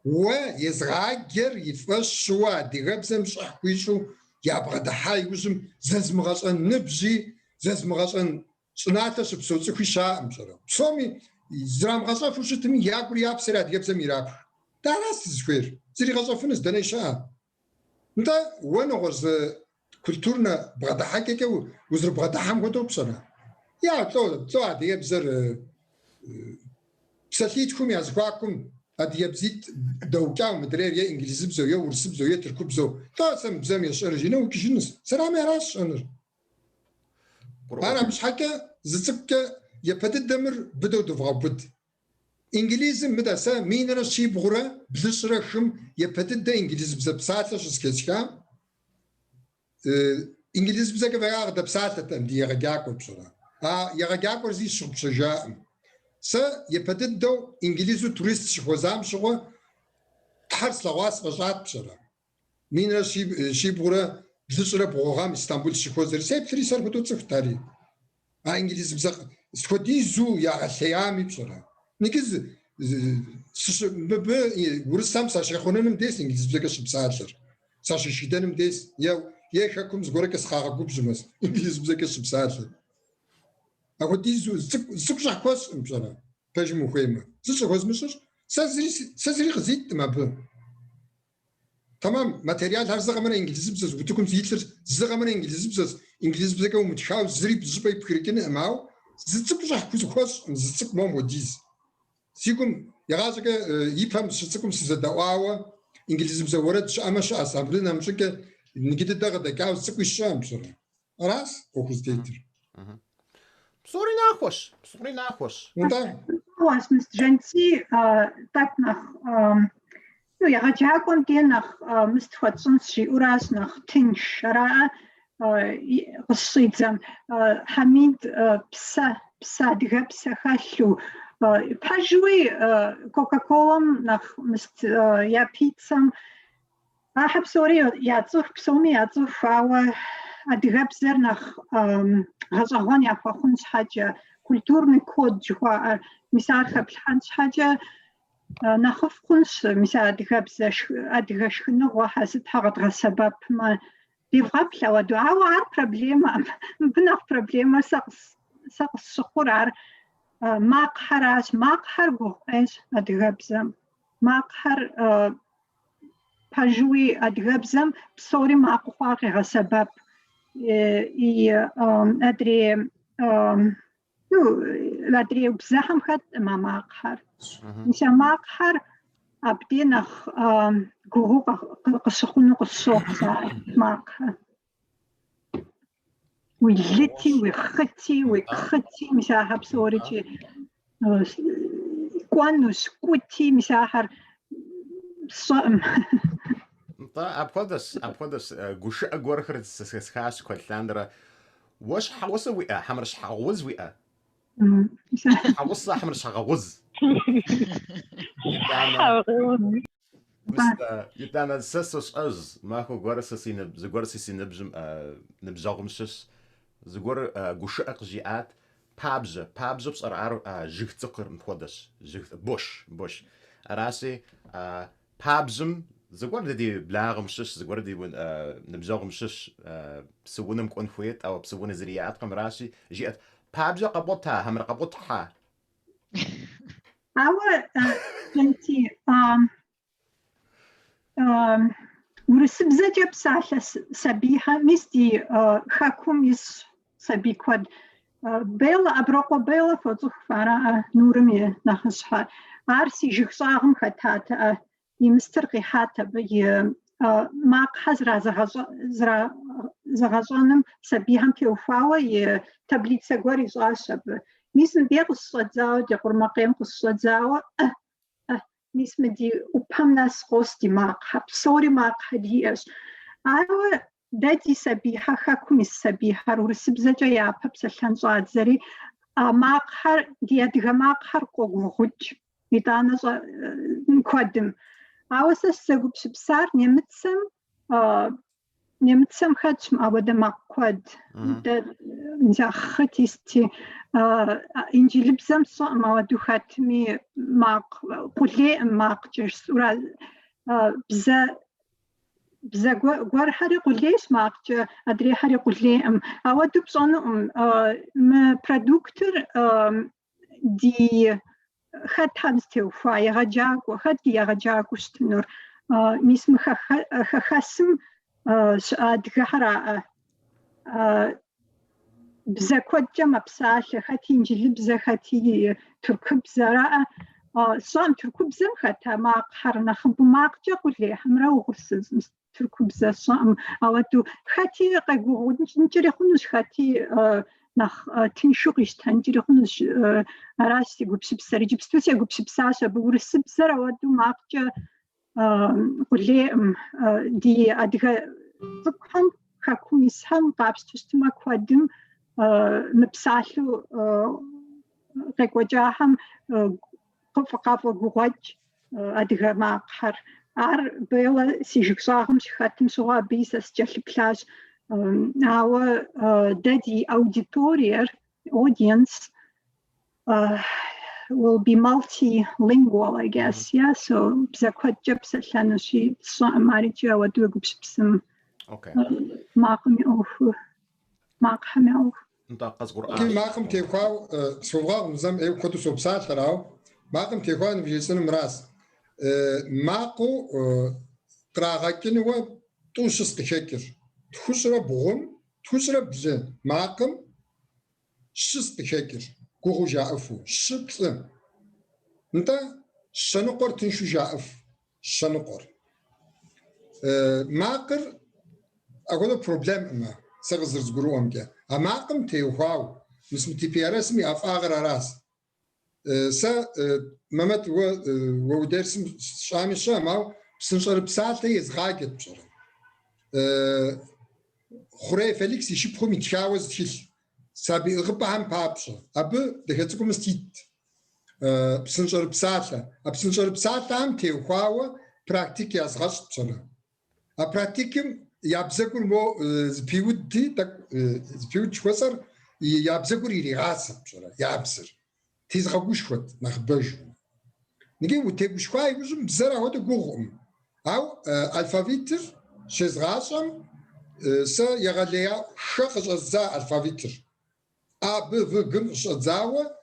ويزغاجر يفش شوا ديغبزم شحويشو يابغى دحاي وزم زاز مغاشن نبجي زاز مغاشن صناعتش بصوت خويشا مشرا بصومي زرام غاشا فوشتمي ياكل يابسرا ديغبزم يراب داراس زكوير زري غاشا فنس دنيشا انت وانا غز كلتورنا بغدا حكيكا وزر بغدا حام غدو بصرا يا تو عادي بزر بساتيتكم يا زكواكم هادي بزيت دوكا ومدري انجليزي بزو يا ورس بزو يا تركو بزو تا سم بزام يا شرجينا وكيجنس سلام يا راس انا مش حكا زتك يا بدد دمر بدو دفغا بد انجليزي مدا سا مين انا شي بغرا بلشرخم يا بدد انجليزي بزا بساتش سكيتشكا انجليزي بزا كفا غدا بساتة دي يغاكو بصرا يغاكو زي شوب شجاع سا يبددو انجليزي توريست شخوزام شغو تحرس لغواس بجات بشرا مين شي بغرا بزشرا بغوغام اسطنبول شخوزر سيب تري سر بدو تفتاري انجليزي بزا سكودي زو يا غشيامي بشرا نيكز ورسام ساشي خوننم ديس انجليزي بزا كش بساشر ساشي شيدانم ديس يا خاكم زغورا كسخاغا بوبجمس انجليزي بزا كش بساشر أقول زك جاكوس بصراحة باش مخيمة زك جاكوس مشش سازري غزيت ما بو تمام ماتيريال هر زغمنا إنجليزي بزاز وتكون زيتر زغمنا إنجليزي بزاز إنجليزي بزاز كم متخاو زري بزباي بكريكين معه زك جاكوس كوس زك مام وديز سيكم يغازك يفهم شتكم سيزداوا إنجليزي بزاز ورد أمش أسامبلنا مشك نجد دغدا كاو زك وشام بصراحة راس أخذ تيتر Sorry nachos. Was Mr. Genzi tak nach ну я хотел гон nach Mr. Watson's ураз nach Tinch ра قصيدам Хамид пса дгапса халлу пажуи Coca-Cola nach Mr. я пиццам أحب سوري يعطوه بسومي يعطوه فاوى أدغبزر نخ غزغون يفخونش حاجة كولتورني كود جوا مثال خبل حنش حاجة نخف خونش مثال أدغش خنو وحاسد حاجة غسبب ما بيفغبلا ودعا وعار بروبليما بنخ بروبليما سقس سقور عار ماقحر قوش أدغبزم ماقحر بجوي أدغبزم بصوري ماقواقي غسبب أدري بزاحم خد ما ماقحر مش ماقحر أبدي نخ جوهو قصخونو قصوخ ماقحر ويلتي ويختي مساحة بصوري كوانوس كوتي مساحة صائم أبقدس جوش أجورخر سكاس كوتلاندرا وش حوص ويا حمرش حوز ويا حوص حمرش حوز يتانا سسوس أز ماكو جورس سين زجورس سين نبزغم شش زجور جوش أقجيات بابج بصر جيت تقر مخدش جيت بوش راسي بابزم زغور دي بلاغم شش زغور دي نبزغم شش بسونم كون خويت او بسون زريات قم راسي جيت بابجا قبطها همر قبطها أو أنتي ورسبزة جب ساحة سبيحة مستي خاكم يس سبي كود بيلا أبرقوا بيلا فوزخ فرا نورمي نخشها عرسي جخصاهم خطاتا يمسترقي حتى بي ماق حزرا زغزونم سبيهم تيوفاوة تبليت سقوري زاشب ميسن بيغ الصدزاو دي قرمقيم الصدزاو ميس مدي وبهم ناس قوستي ماق حب صوري ماق حديش أيوة دادي سبيحة خاكم السبيحة ورسبزة جايا بسلحان زواد زري ماق حر ديادغا ماق حر قوغوغوج يدانا نقدم عاوز السقوب سبسار نمتسم خدشم أودا ماق قد نجاختيستي إنجي لبزم صوم أودو خاتمي ماق قولي ماق جرس ورا بزا غوار حري قوليش ماق أدري حري قولي أودو بصنو برودكتور دي خد هانستيو فاي غجاك وخد دي غجاك وشتنور ميسم خاسم أدغا حراء بزا كوجة مبساش خاتي إنجلي بزا خاتي تركب زراء صام تركب بزا خاتا ماق حرنا خبو ماق جا قولي حمرا وغرسز تركب بزا صام أودو خاتي قاقو نجري خنوش خاتي نخ تنشوقيش تنجري خنوش راسي قبش بساري جبستوسي قبش بساشا بورس بسارة أودو ماق جا قولي دي أدغا ذكهم خاكم يسهم قابس تشتما كوادم مبسالو قاقوجاهم قفقاف وقوج أدغا ماق حر بيلا سيجوكساهم شخاتم سوا بيس أسجل بلاش our daddy audience will be multilingual, I guess. Yeah, so بزاكوات جبس لأنه شيء صار مارجع ودو جبسم. Okay. معكم يوفو معكم يوفو. نطاق قرآن. كي معكم تيقاو سوغا نظام أيو كتو سوبسات راو معكم تيقاو نفجسن مراس معكو قراغاكين هو توشس تشكر تخسر بغم تخسر بزن معكم شس تشكر كوغو جاءفو شبسن انت شنقر تنشو جاءف شنقر معكر أقول بروبلم أما سغزر زغرو أمجا أماكم تيوهاو مسم TPRS مي أفاغر راس سا ممت ودرسم شامي شاماو بسنشر بساعة يزغاقت بشر خوري فليكس يشي بخو متشاوز تشيل سابي غبهم بابشر أبو دهتكم استيت بسنشر بساعة هم تيوهاو براكتيك يزغاش بشر أبراكتيكم يابزكور مو زبيودي تك زبيود شوسر يابزكور يريغاس بشرا يابزر تيزغوش خد نخبج نجي وتبش خاي وزم بزرا هذا جوهم أو الفابيتر شزغاسم س يغليا شخص الزا الفابيتر أب فجم شزاوة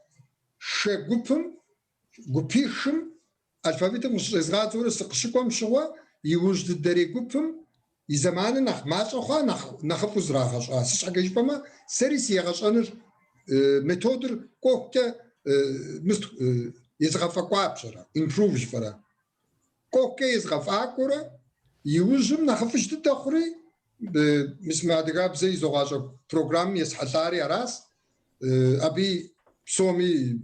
شجوبم جوبيشم الفابيتر مش شزغاتور سقشكم شوا يوجد الدري جوبم يزمان نخ ماشو خا نخ فزراغش سش حاجه بما سيريس يغشانر ميثودر كوكه مست يزغفا بشرا امبروفش فرا كوكه يزغفا كورا يوجم نخفش تدخري مسمع دغاب زي زغاجه بروجرام يسحلاري راس ابي سومي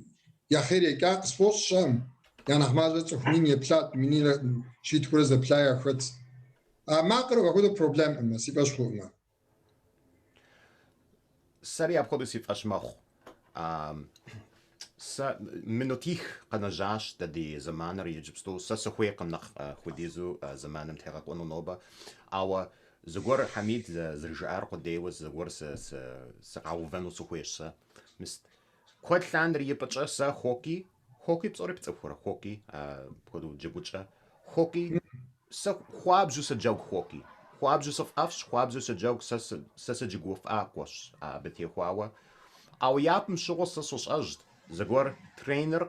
يا خير يا قصفوش شام يعني احمد تخمين يبلات منين شي تكرز بلاير خد ما أقرأ أقول بروبلم أما سيباش خونا سريع بقول سيباش ماخ منوتيخ قناجاش تدي زمان ريجبستو سسخوي قنخ خديزو زمان متحقق قنو نوبا أو زغور حميد زرجار قديو زغور سقاوفنو سخويش مست كوت لاند ريبتش سا خوكي بصوري بتصفر خوكي بقولو جيبوتشا خوكي خواب جو سجوك خوكي خواب جو سف أفش خواب جو سجوك سجوف أقوش بتي خواوا أو يابم شغل سوش أجد زغور ترينر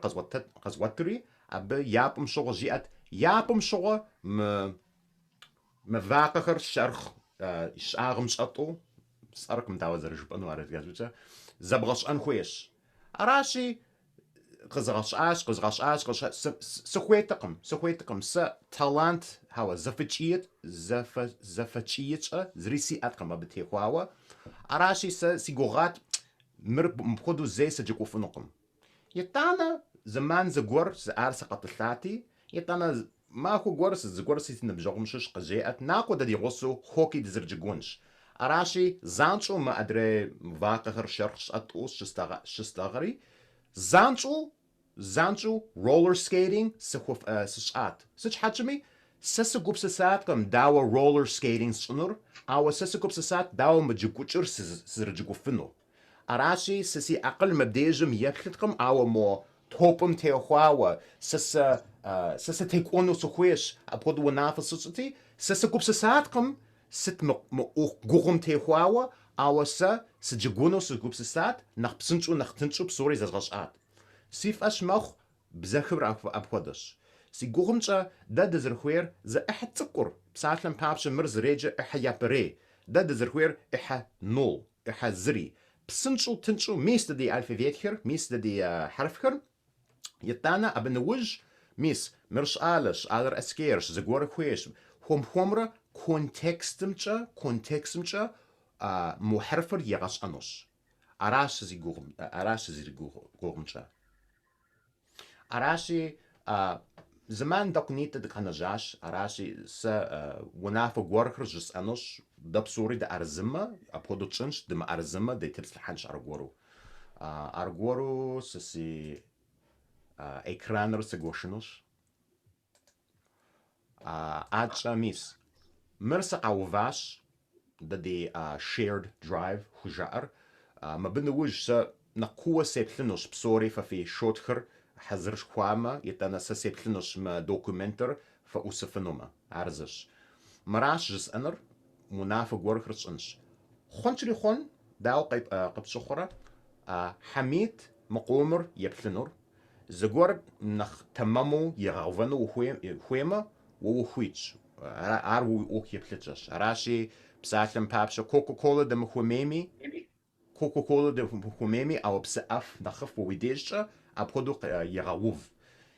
قزوتري أب يابم شغل جيت يابم شغل مفاقخر شرخ إشارم شطو سأرك متعوز رجبان وارد جازوجا زبغش خويش أراشي قزغش سخويتكم س تالانت هوا زفتشيت زريسي أتقم بتيخواوا أراشي سيغوغات مبخدو زي سجيكوفنكم يتانا زمان زغور زار سقطلاتي يتانا ما هو غورس زغورس نبجومشش قجيات ناقو ددي غوسو خوكي دزرجغونش أراشي زانشو ما أدري واقهر شرخش أتوس شستغري زانشو رولر سكيتينج سشات سش حجمي سسقوب سسات كم داوا رولر سكيتينج سنور أو سسقوب سسات داوا مجيكوتشر سرجيكوفنو أراشي سسي أقل مبديجم يبلتكم أو مو توبم تيخواوا سس تيكونو سخويش أبودو ونافس سوتي سسقوب سساتكم ست غوغم تيخواوا أو سجيكونو سقوب سسات نخبسنشو بسوري زغشات سيف أشمخ بزخبر أبودش سي غوغمشا داد زرخوير زا إحد تقر بساتلم بابش مرز ريجا إحا يابري داد زرخوير إحا نول إحا زري بسنشو تنشو ميست دي ألفابيتخر ميست دي حرفخر يتانا أبنوج ميس مرش آلش آلر أسكيرش زغور خويش خومرا كونتكستمشا محرفر يغاش أنوش أراش زي غوغمشا أراشي زمان دقنيت دكانجاش أراشي ونافو غورخر جس أنوش دبسوري دا أرزمة أبودو تشنش دم أرزمة دي تبس لحنش أرغورو سسي إكرانر سغوشنوش أجا ميس مرسا أوفاش دا دي shared drive خجار ما بنوج سا نقوة سيبلنوش بسوري ففي شوتخر حزرش خوامة يتانا سيبلنوش ما دوكومنتر فأوسفنوما عرزش مراش جس أنر منافق ورخرش أنش خونشري خون داو قيب شخرة حميد مقومر يبلنور زغور نخ تمامو يغاوفنو وخويمة ووخويتش عارو اوك يبلتش عراشي بساتلم بابشا كوكو كولا دم خوميمي أو بسقف نخف وويديشة أبودو يغاوف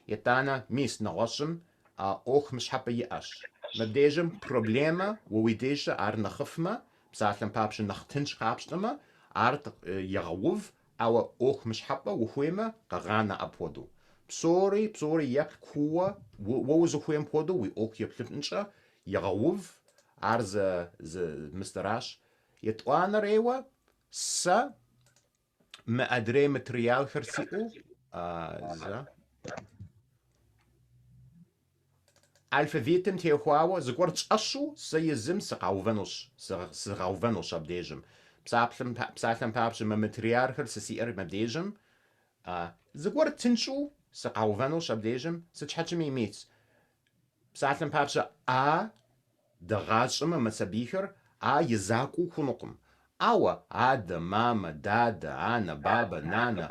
يتانا ميس نغشم أوخ مش حابة يأش مبديجم بروبليما وويديشة عار نخفما بساتلم بابشا نختنش خابشتما عار يغاوف أو أوخ مش حابة وخويمة غانا أبودو بسوري يك كوا ووزو خويم بودو وي أوخ يبلتنشا يغاوف عار ز مستراش يتوانا ريوا سا ما أدري ماتريال خرسيقو زا ألفابيتم تيخواوا زغور تشاشو سيزم سغاوفنوش أبديجم بساتلم بابش ما ماتريال خرسيقر مبديجم زغور تنشو سغاوفنوش أبديجم ستحجمي ميت بساتلم بابش دغاشم مسابيخر يزاكو خنقم أوا عادة ماما دادا أنا بابا نانا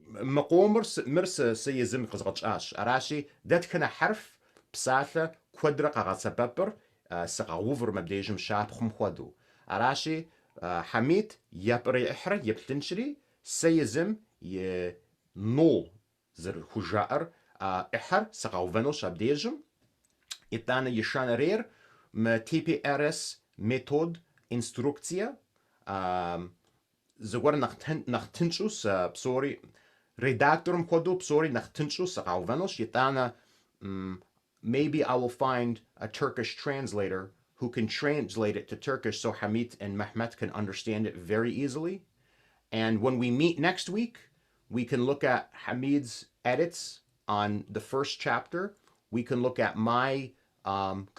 مقومر مرس سيزم قزغتش أراشي دات كنا حرف بساثة كودرة قاقا سببر سقاوفر مبديجم شاب خم خودو أراشي حميد يبري إحرى يبتنشري سيزم نول زر خجائر إحر سقاوفنوش أبديجم إتانا يشان رير ما TPRS ميثود instrukcija زغور نختنشوس بسوري redaktorum kodu psori nachtinchus alvanos yitana. Maybe I will find a Turkish translator who can translate it to Turkish so Hamid and Mehmet can understand it very easily. And when we meet next week, we can look at Hamid's edits on the first chapter. We can look at my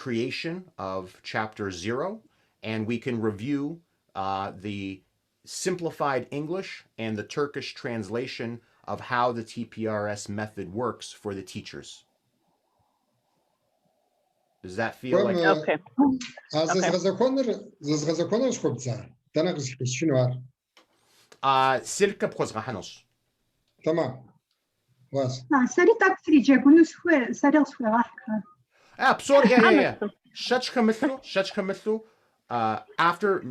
creation of chapter 0, and we can review the simplified English and the Turkish translation of how the TPRS method works for the teachers. Does that feel like... Okay. Circa بخوزغحنوش. تمام. واس. سري تاكسي جابونو سوي سري سوي راحك. بصور yeah. شاتش مثلو after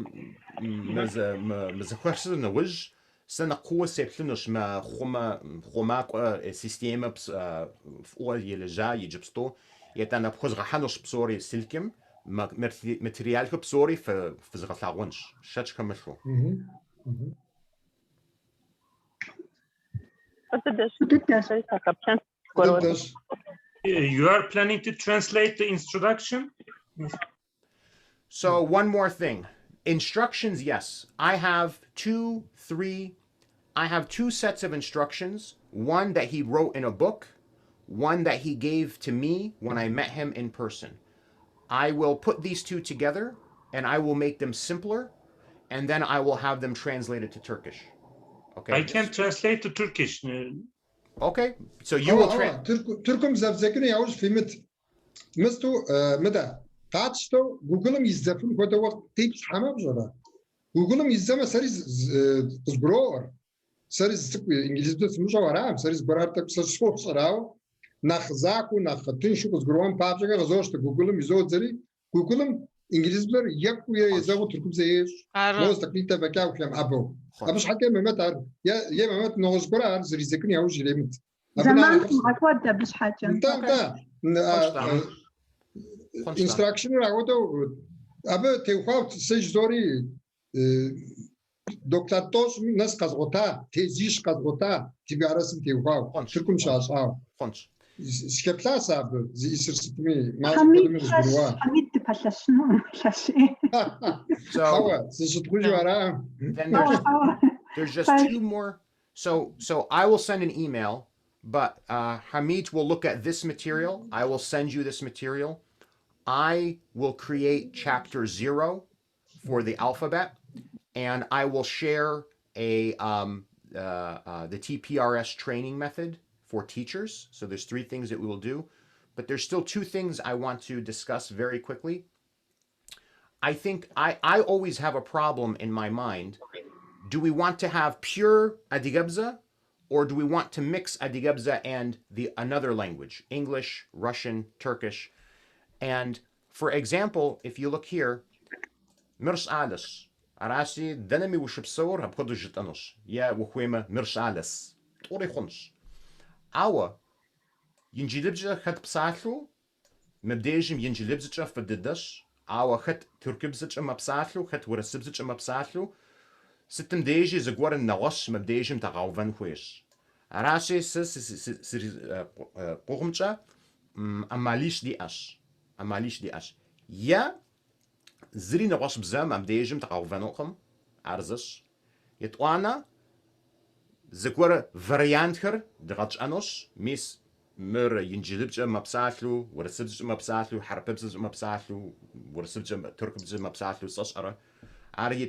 مز خوشز نوج سنة قوة سيبلنوش ما خما سيستيما في أول يلجا يجبستو يتانا بخوز غحانوش بصوري سلكم ماتريالك بصوري في زغطلاغونش شاتش كمشو. You are planning to translate the introduction? So one more thing. Instructions, yes. I have two sets of instructions. One that he wrote in a book, one that he gave to me when I met him in person. I will put these two together and I will make them simpler and then I will have them translated to Turkish. Okay. I can translate to Turkish. Okay. So you will Türk'üm zavzekini yavuş filmit. Mistu mıda. Taçto Google'ım izlefim koda vakt tips hamam zora. Google'ım izleme seriz zbror. Seriz İngilizce smuja varam. Seriz barartak sarso sarao. Nach zaku nach tinşu zgroam papjaga gazoşta Google'ım izozeri. Google'ım İngilizler yakuya yazavu Türk'üm zeyiş. Noz taklita bakav klam abo. Abiş hakkı Mehmet ar. Ya Mehmet noz barar zerizekini yavuş jilemit. زمان معقود بس حاجة. Instruction راودو أبى تيوخاو سجزوري دكتاتوس ناس قزغوتا تيزيش قزغوتا TPRS تيوخاو تركم شاشاو. سكبلاس أبى زي سرستمي ما حميد تبلشنو لاشي. هوا سجتقولي ورا. There's just two more. So I will send an email. But Hamid will look at this material. I will send you this material. I will create chapter 0 for the alphabet, and I will share the TPRS training method for teachers. So there's 3 things that we will do, but there's still 2 things I want to discuss very quickly. I think I always have a problem in my mind. Do we want to have pure Adigabza? Or do we want to mix Adigabza and another language, English, Russian, Turkish? And for example, if you look here, Mirs Alis, Arasi, Denemi Wushipsor, Abkodujitanos, Ya Wukwema Mirs Alis, Torihons. Awa, Yinjilibja Hat Psatlu, Mebdejim Yinjilibja Fadidas, Awa Hat Turkibzich Mapsatlu, Hat Wurasibzich Mapsatlu. ستم ديجي زقور النغش مبديجم تغاوفن خويش راشي قومجا اماليش دي اش يا زري نغش بزا مبديجم تغاوفنوكم ارزش يتوانا زقور فاريانتر دغاتش انوش ميس مر ينجلبجا مبساتلو ورسبجا مبساتلو حرببجا مبساتلو ورسبجا تركبجا مبساتلو صشره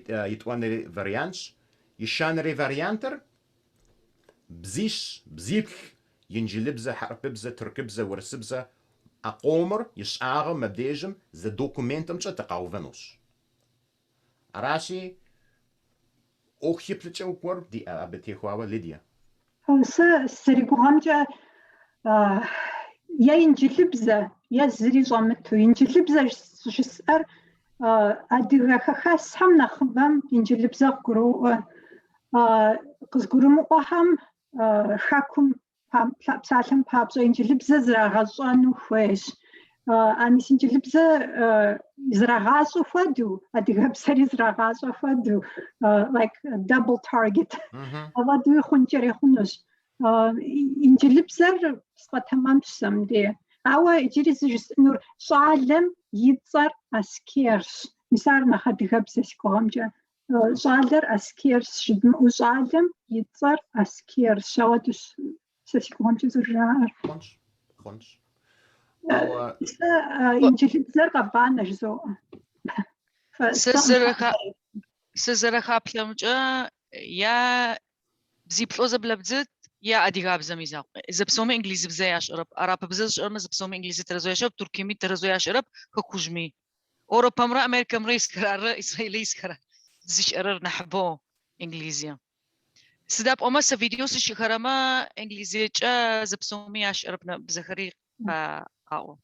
يتوانري فاريانش يشانري فاريانتر بزيك ينجلبزا حرببزا تركبزا ورسبزا اقومر يشعاغ مبديجم زا دوكومنتم تقاوفنوش راشي اوخيبلتشا وكور دي ابتيخواوا ليديا سريقوغامجا يا ينجلبزا يا زري زومتو ينجلبزا جسر أديها سهم نخبم إنجليبزا قرو قزقرو مقاهم حكم بسالم بابزو إنجليبزا زراغازوانو خويش أنيس إنجليبزا زراغازو فادو أديها بسري زراغازو فادو like a double target أفادو خنجري خنوش إنجليبزا سقطهم سمدي أوا يجري جس نور صالم يتصر أسكيرش مثال ما خد خبزش كومجا صالر أسكيرش شدم وصالم يتصر أسكيرش شوادش سكومجا زرار خنش إنجيل زر قبان جزو سزرخا بلمجا يا زيبلوز بلبزت يا أديغاب زميزاق إذا بسومي إنجليزي بزياش أرب أراب بزيش أرب إذا بسومي إنجليزي ترزوياش أرب تركيمي ترزوياش أرب كوجمي أوروبا مرة أمريكا مريس كرار إسرائيليس كرار زيش أرر نحبو إنجليزيا سداب أمس فيديوس شكرما إنجليزي جا زبسومي أش أربنا بزخري أو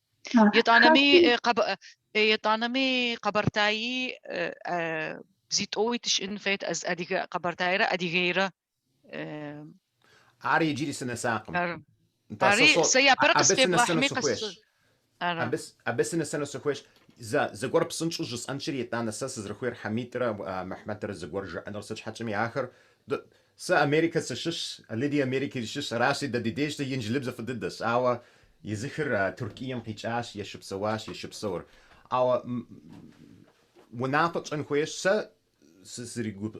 يطانمي قبرتاي بزيت أوي تش إنفيت أز أديغ قبرتايرة أديغيرة عاري يجي سنة ساقم عاري سيا برقص في بحمي قص أبس السنة سكويش زغور بسنش جس أنشري تانا ساس زرخوير حميترا محمد زغور أنا رسش حتمي آخر سا أمريكا سشش ليدي أمريكا سشش راسي ديديش دا ينجلبز في ضدس أو يذكر تركيا مقيتش يشب سواش يشب صور أو ونافق أن خويش سا سري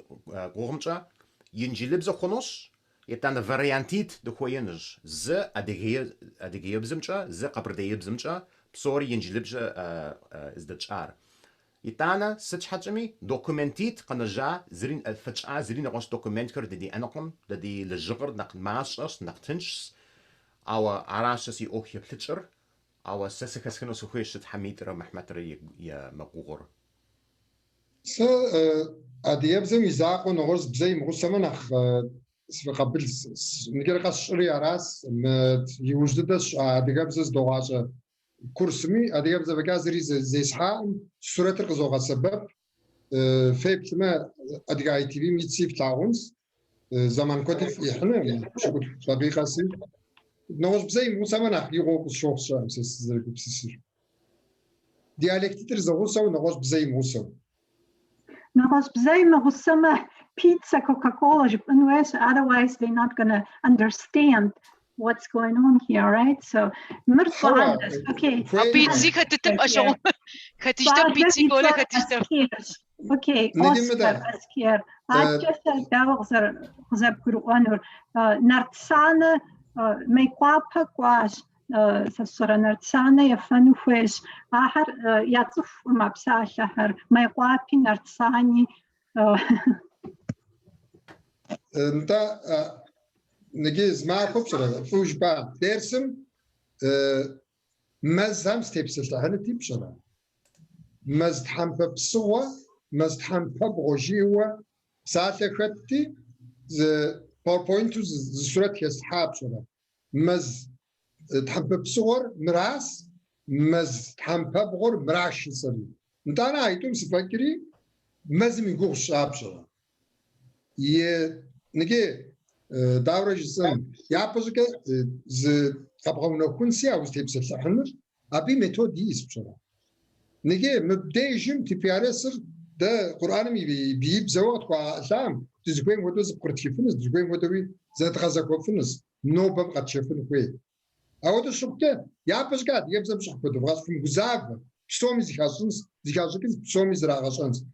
قومجا ينجلبز خنوش يتانا فاريانتيت دو خوينج ز أديجيه بزمجا ز قبرديه بزمجا بصوري ينجلبج ازدتشار يتانا ستش حجمي دوكومنتيت قنجا زرين فتشا زرين غوش دوكومنت كر دي انقم دي لجغر نق ماشش نق تنش او عراشس يوخ يبلتشر او سسكس كنو سخويش حميتر محمد يا مقوغر س اديبزم يزاقو نغرز بزي مغسمنخ قبل نقدر قصري راس يوجدش اديبزز دوغاشه كورسمي اديبز بكازري زي صحان صوره القزوغه سبب فيبت ما اديغاي تي في ميتسيف تاونز زمان كنت احنا شو دقيقه سي نوز بزي مسمنخ يغو الشوخ سي بسيسير ديالكت ترزغوسو نوز بزي موسو نغص بزي ما غسما pizza Coca-Cola otherwise they're not going to understand what's going on here, right? So okay. Pizza كتتبقى شغل كتشتغل بيتزا ولا كتشتغل okay. Oscar أسكير عجزة داوغ غزب كروانور نرتسانة ما يقابها قواش سسرة نرتسانة يفنو فيش آخر يطف ما بساش آخر ما يقابي نرتساني انت نجيز معكم بشرة فوج بعد درسم مزهم ستيبسل تهنا تيبشرة مزد حمبة بصوة مزد حمبة بغجيوة ساعة خدتي ز باوربوينت ز صورة يسحاب شرة مزد حمبة بصور مراس مزد حمبة بغور مراش يصري انت انا هايتم سفكري مزم يقوغ الشعب شرة نجي داورة جسم يعبزك ز قبعونا كونسيا وستيبسل تحنر أبي ميثوديز بشرة نجي مبدأ جم TPRS ده قرآن بيجيب زوات قاسام تزكوين ودوز قرتيفنس تزكوين ودوي زاد غزاكوفنس نو ببقى تشوفن كوي أود الشبكة يعبزك يبزم بشح بدوغاس في مجزاب بسومي زيخاسنس زيخاسكنس بسومي زراغاسنس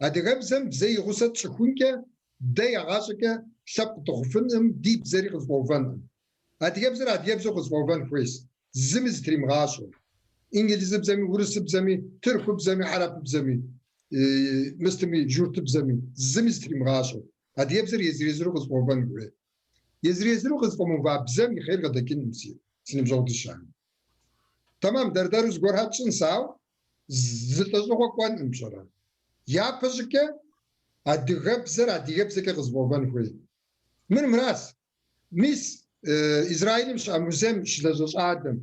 هذا غبزم زي غصة شكونك ده يغاسك شاب تغفنهم ديب زري غزبوفن هاديبزر غزبوفن كويس زمز تريم غاشو انجليزي بزمي ورس بزمي ترك بزمي عرب بزمي مستمي جورت بزمي زمز تريم غاشو هاديبزر يزريزرو غزبوفن كويس يزريزرو غزبوفن بزمي خير غدا كين مسير سنم جود الشام تمام دردارز غور هاتشن ساو زلتزو كوان امشرا يا بزكه أديغبزر غزبوبان خوي من مراس ميس إسرائيل مش أموزم مش لازوس آدم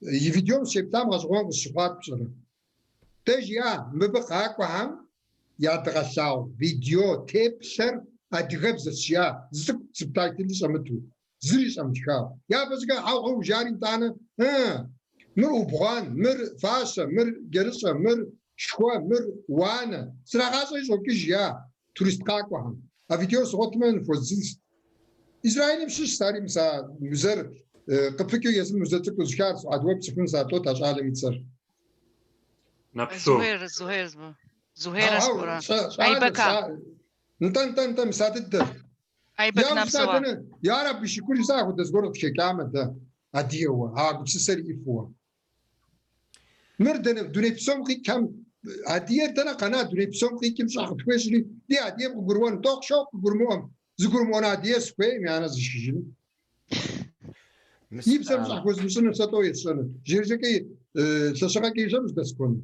يفيديوم سيبتام غزوان بالشقات بصرا تجي مبقى كوهم يا تغشاو فيديو تيب سر أديغبزر سيا زك سبتايتل سمتو زري سمتخاو يا بزكا أو جاري تانا مر أبغان مر فاشا مر جرسا مر شوا مر وانا سراغاسو يزوكيجيا توريست كاكوهم افيديو صوتمن فوزيس اسرائيل مش ستاري مسا مزر قفكيو يسم مزتك زكار ادوب سكون ساعتو تاعالم يتصر نفسو زهير اسكورا اي بكا انت مساعدت اي بك نفسو يا رب شكر ساعه تزغور تشكامه ده اديو ها بتسري يفوا مردنا دوني بسومقي كم عادية تنا قناة دوني بسومقي كم صاحب تويشلي دي عادية بقروان توك شوك بقرموهم زقرمون عادية سبي يعني زشجين يبصر صاحب وزمسون ساتوي السنة جيرجكي سشقاكي جمس دسكون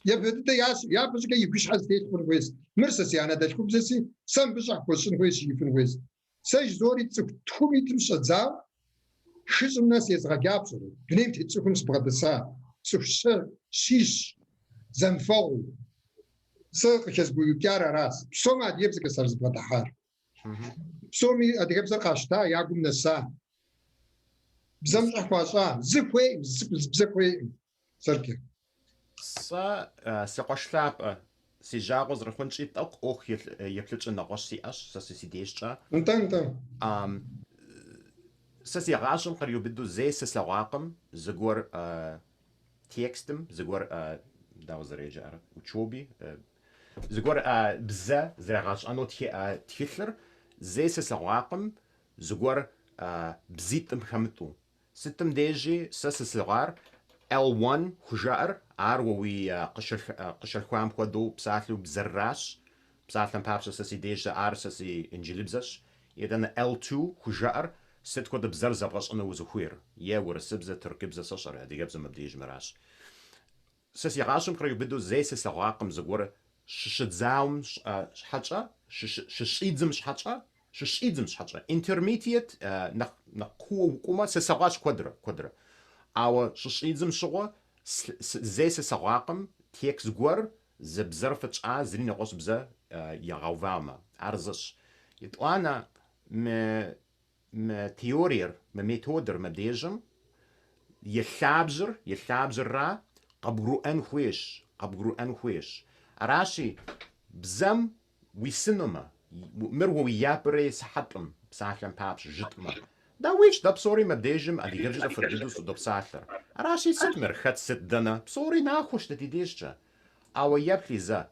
يبدأ يا بس كي يبيش حد يدخل ويس مرسس يعني ده شكون بزسي سام بصاحب وزن ويس يفن ويس ساج زوري تخومي تمشى زاو شيز الناس يزغجاب صار دوني تتسكون سبغدسا سوش شيش زنفو سوق كسبو كار راس سوما ديبز كسر زبطحار псоми адыгэбзэр къащта ягум нэса. Бзэм щӏэхуащӏа, зыхуей, бзэхуей, Сэркэ. Сэ сыкъуэшлъапӏэ. Си жагъуэ зэрыхъунщи тӏэкъу ӏуэху еплъыкӏэ нэгъуэщӏ сиӏэщ, сэ си дежкӏэ. Нтэ. Сэ си гъащӏэм къриубыду зэи сыслъэгъуакъым, зыгуэр текстым, зыгуэр дауэ зэреджэрэ, учоби, зыгуэр бзэ зэрагъэщӏэну тхылъыр, зэи сыслъэгъуакъым, зыгуэр бзитӏым хэмытӏу. Сытым дежи сэ сыслъэгъуар L1 хужаӏэр, ар уи къыщырхуам хуэдэу псалъэу бзэрращ. Псалъэм папщӏэ сэ си дежкӏэ ар сэ си инджылыбзэщ. Итӏанэ L2 хужаӏэр сыт хуэдэ бзэр зэбгъэщӏыну узыхуейр. Е урысыбзэ, тыркыбзэ сыщӏэрэ, адыгэбзэ мыбдежым аращ. Сэ си гъащӏэм къриубыду зэи сыслъэгъуакъым зыгуэр щыщыдзауэм щхьэкӏэ, щыщӏидзым щхьэкӏэ, intermediate нэхъ куууэ укӏуэмэ сыслъэгъуащ куэдрэ. Ауэ щыщӏидзым щыгъуэ зэи сыслъэгъуакъым текст гуэр зы бзэр фӏыкӏа зыри нэгъуэщӏ бзэ ягъэувамэ. Ар зыщ. ИтӀуанэ мы теориер, мы методыр мыбдежым и лъабжьырра къэбгурыӏуэн хуейщ. Аращи, бзэм уисынумэ, мыр уи япэрей сыхьэтӏым, псалъэм папщӏэ, жытӏмэ. Дауичӏ, дэ псори мыбдежым адыгэбзэ фыдыду сыдопсалъэр. Аращи, сыт мыр, хэт сыт дэнэ? Псори нахуэщ дэ ди дежкӏэ. Ауэ еплъи зэ.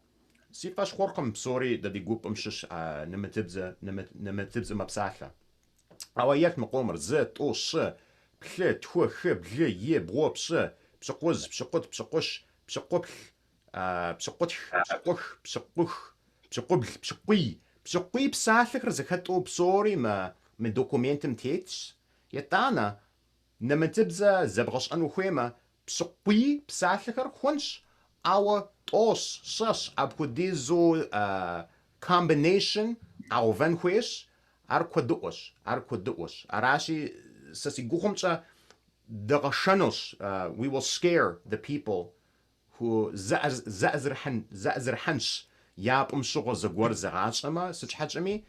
Си фӏэщ хъуркъым псори дэ ди гупым щыщ нэмытыбзэ мэпсалъэ. Ауэ еплъ мыкъомыр зы, тӏу, щы, плъы, тху, хы, блы, и, бгъу, пщы, пщыкъуз, пщыкъут, пщыкъущ, пщыкъуплъ, пщыкъутх, пщыкъух, пщыкъух, пщыкъубль, пщыкъуий псалъэхэр зыхэтӏу псори мы документым тетщ. ИтӀанэ нэмытыбзэ зэбгъэщӏэну ухуеймэ, пщыкъуий псалъэхэр хъунщ, ауэ тӏощ, щэщ, апхуэдизу combination къаувэн хуейщ. Ар куэдыӏуэщ. Аращи, сэ си гугъумкӏэ дыгъэшэнущ. We will scare the people who зэӏэзэрыхьэнщ япӏэм щыгъуэ зыгуэр зэгъащӏэмэ, сыт щхьэкӏэми,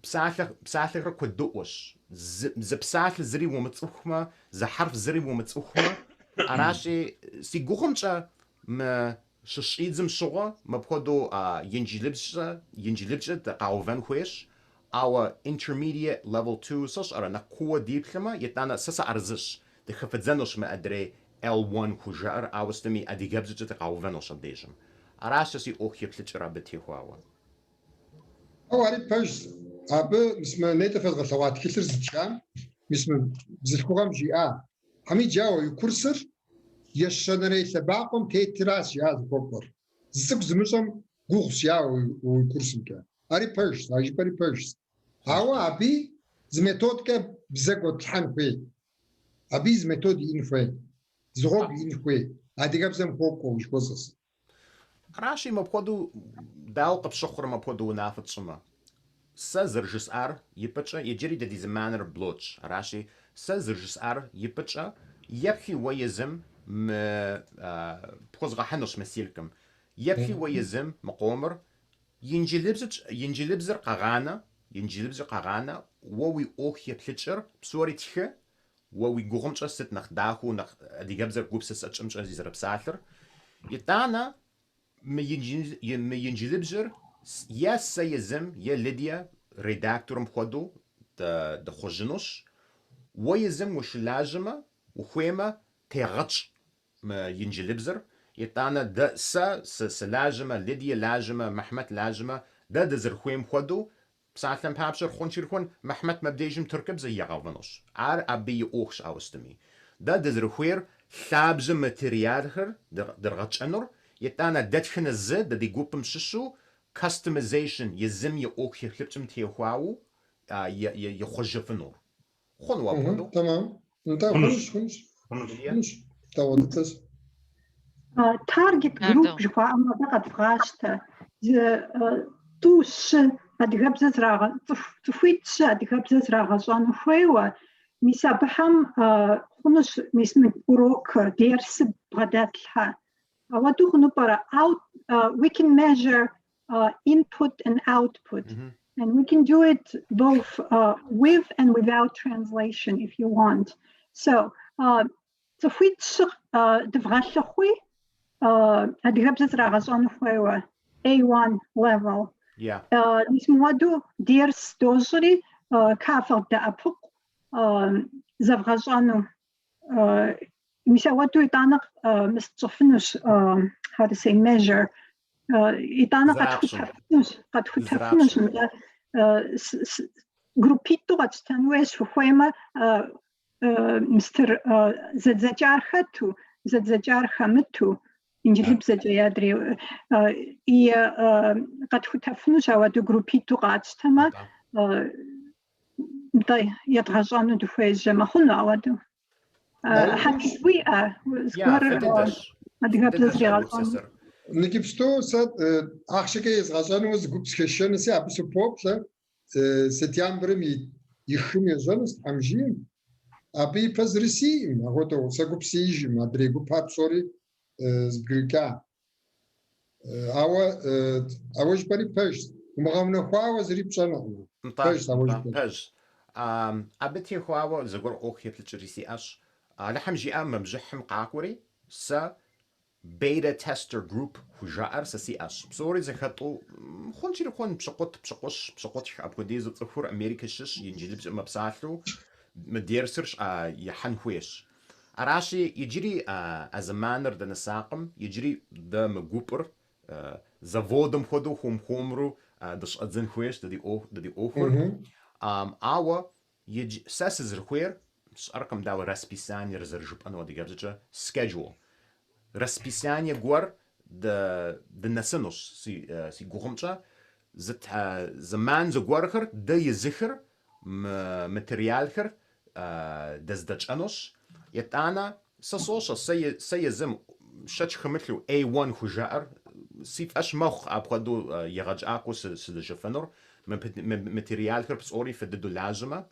псалъэхэр куэдыӏуэщ. Зы псалъэ зыри умыцӏыхумэ, зы хьэрф зыри умыцӏыхумэ, аращи, си гугъумкӏэ мы щыщӏидзым щыгъуэ мыпхуэдэу инджылыбжкӏэ къаувэн хуейщ. Ауэ intermediate level 2 сыщӏэрэ нэхъ куууэ диплъымэ, итӏанэ сэ сыӏэрызыщ. Дыхэфыдзэнущ мы адрей L1 хужаӏэр, ауэ сытми адыгэбзэкӏэ дыкъаувэнущ абдежым. Аращ сэ си ӏуэху еплъыкӏэр абы техуауэ. Ари пэжщ. Абы мис мы нетэ фэзгъэлъэгъуа тхылъыр зытшам, мис мы бзылъхугъэм жиӏа. Хьэми джауэ и курсыр ещэнэрей лъэбакъуэм тетыращ жиӏа зыхуэпӏэр. Зыцӏыкӏу зымыщӏэм гугъущ жиӏа уи курсымкӏэ. Ари пэжщ, а жыпӏэри пэжщ. Ауэ аби зы методкӏэ бзэ кӏуэтлъхьэн хуей. Аби зы метод иӏэн хуей. Зыгъуэгу иӏэн хуей. Адыгэбзэм хуокӏуэ жыхуэсӏэс. Аращи, мыпхуэдэу дауэ къыпщыхъурэ мыпхуэдэу унафэ тщӏымэ. Сэ зэрыжысӏар ипӏыкӏэ, иджыри дэ ди зэманыр блоч. Аращи, сэ зэрыжысӏар ипӏыкӏэ, еплъи уэ езым пхуэзгъэхьынущ мы силкым. Еплъи уэ езым мыкъомыр инджылыбзыр къэгъанэ, уэ уи ӏуэху еплъыкӏыр псори тхы, уэ уи гугъумкӏэ сыт нэхъ дахэу, нэхъ адыгэбзэр гупсысэкӏымкӏэ зызэрыпсалъэр. ИтӀанэ мы инджылыбжьыр е сэ езым, е Лидия редакторым хуэдэу дыхъужьынущ. Уэ езым ушылажьэмэ, ухуеймэ, тегъэтщ мы инджылыбзыр. ИтӀанэ сэ сылажьэмэ, Лидия лажьэмэ, Мэхьмэд лажьэмэ, дэ дызэрыхуейм хуэдэу псалъэм папщӏэ хъун Мэхьмэд мыбдежым тыркыбзэ ягъэвэнущ. Ар абы и ӏуэхущ ауэстыми. Дэ дызэрыхуейр лъабжьэ материалхэр дыргъэкӏэнур. ИтӀанэ дэтхынэ зы дэ ди гупым щыщу customization езым и ӏуэху еплъыкӏым техуауэ ехъуэжыфынур. Хъуну апхуэдэу? Тамам. Хъунщ. Тауэдытэщ. Target group жыхуаӏэмэ абы къэдвгъащтэ. Тӏу щы адыгэбзэ цӏыхуитӏ-щы адыгэбзэ зрагъэщӏэну хуейуэ, мис абыхэм хъунущ мис урок дерсы бгъэдэтлъхьэ. Ауэду хъуну пӏэрэ? We can measure input and output. And we can do it both with and without translation if you want. So, A1 level. Yeah. Nismoadu dirs dozri kafar da apuk zavrazanu misawatu itanak mistofnus how to say measure itanak qatfutafnus grupito qatstanwes fuema Mr. Zadzajarhatu Zadzajarhamatu Injilibza Jayadri qatfutafnus awadu grupito qatstama يتغزانو دفايز ما خلنا عوادو حتى ويا نجيب ستو سات أخشك يزغزانو زغوبس كشان سي أبسو بوب سيتيامبر مي يخم يزانس أمجين أبي بزرسي أهوتو سغوبسي يجي ما دريغو باب سوري زبريكا أواج بري بيش ومغامنا خوا وزري بشانا بيش أبتي خواو زغور أوخي تلتشريسي أش لحم جي مبجحم قاكوري سا بيتا تستر جروب هجار سسي أش بصوري زخطو خونشي لخون بشقوش أبكو ديزو تفور أمريكا شش ينجلب جمع بساعتو مديرسرش يحن خويش أراشي يجري أزمانر دا نساقم يجري دا مجوبر زفودم خدو خمرو دش أدزن خويش دا دي أوخر أوا ساس زرخوير أرقم داو رسبيساني رزرجوب أنو دي جابجة schedule رسبيساني جور د نسنوش سي جوخمشة زمان زجورخر دا يزخر ماتريال خر دزدج أنوش يتانا ساسوشا سي زم شتش خمتلو A1 خجار سيف أش مخ أبغدو يرجع أكو سلجفنور ماتريال خر بس أوري فددو لازمة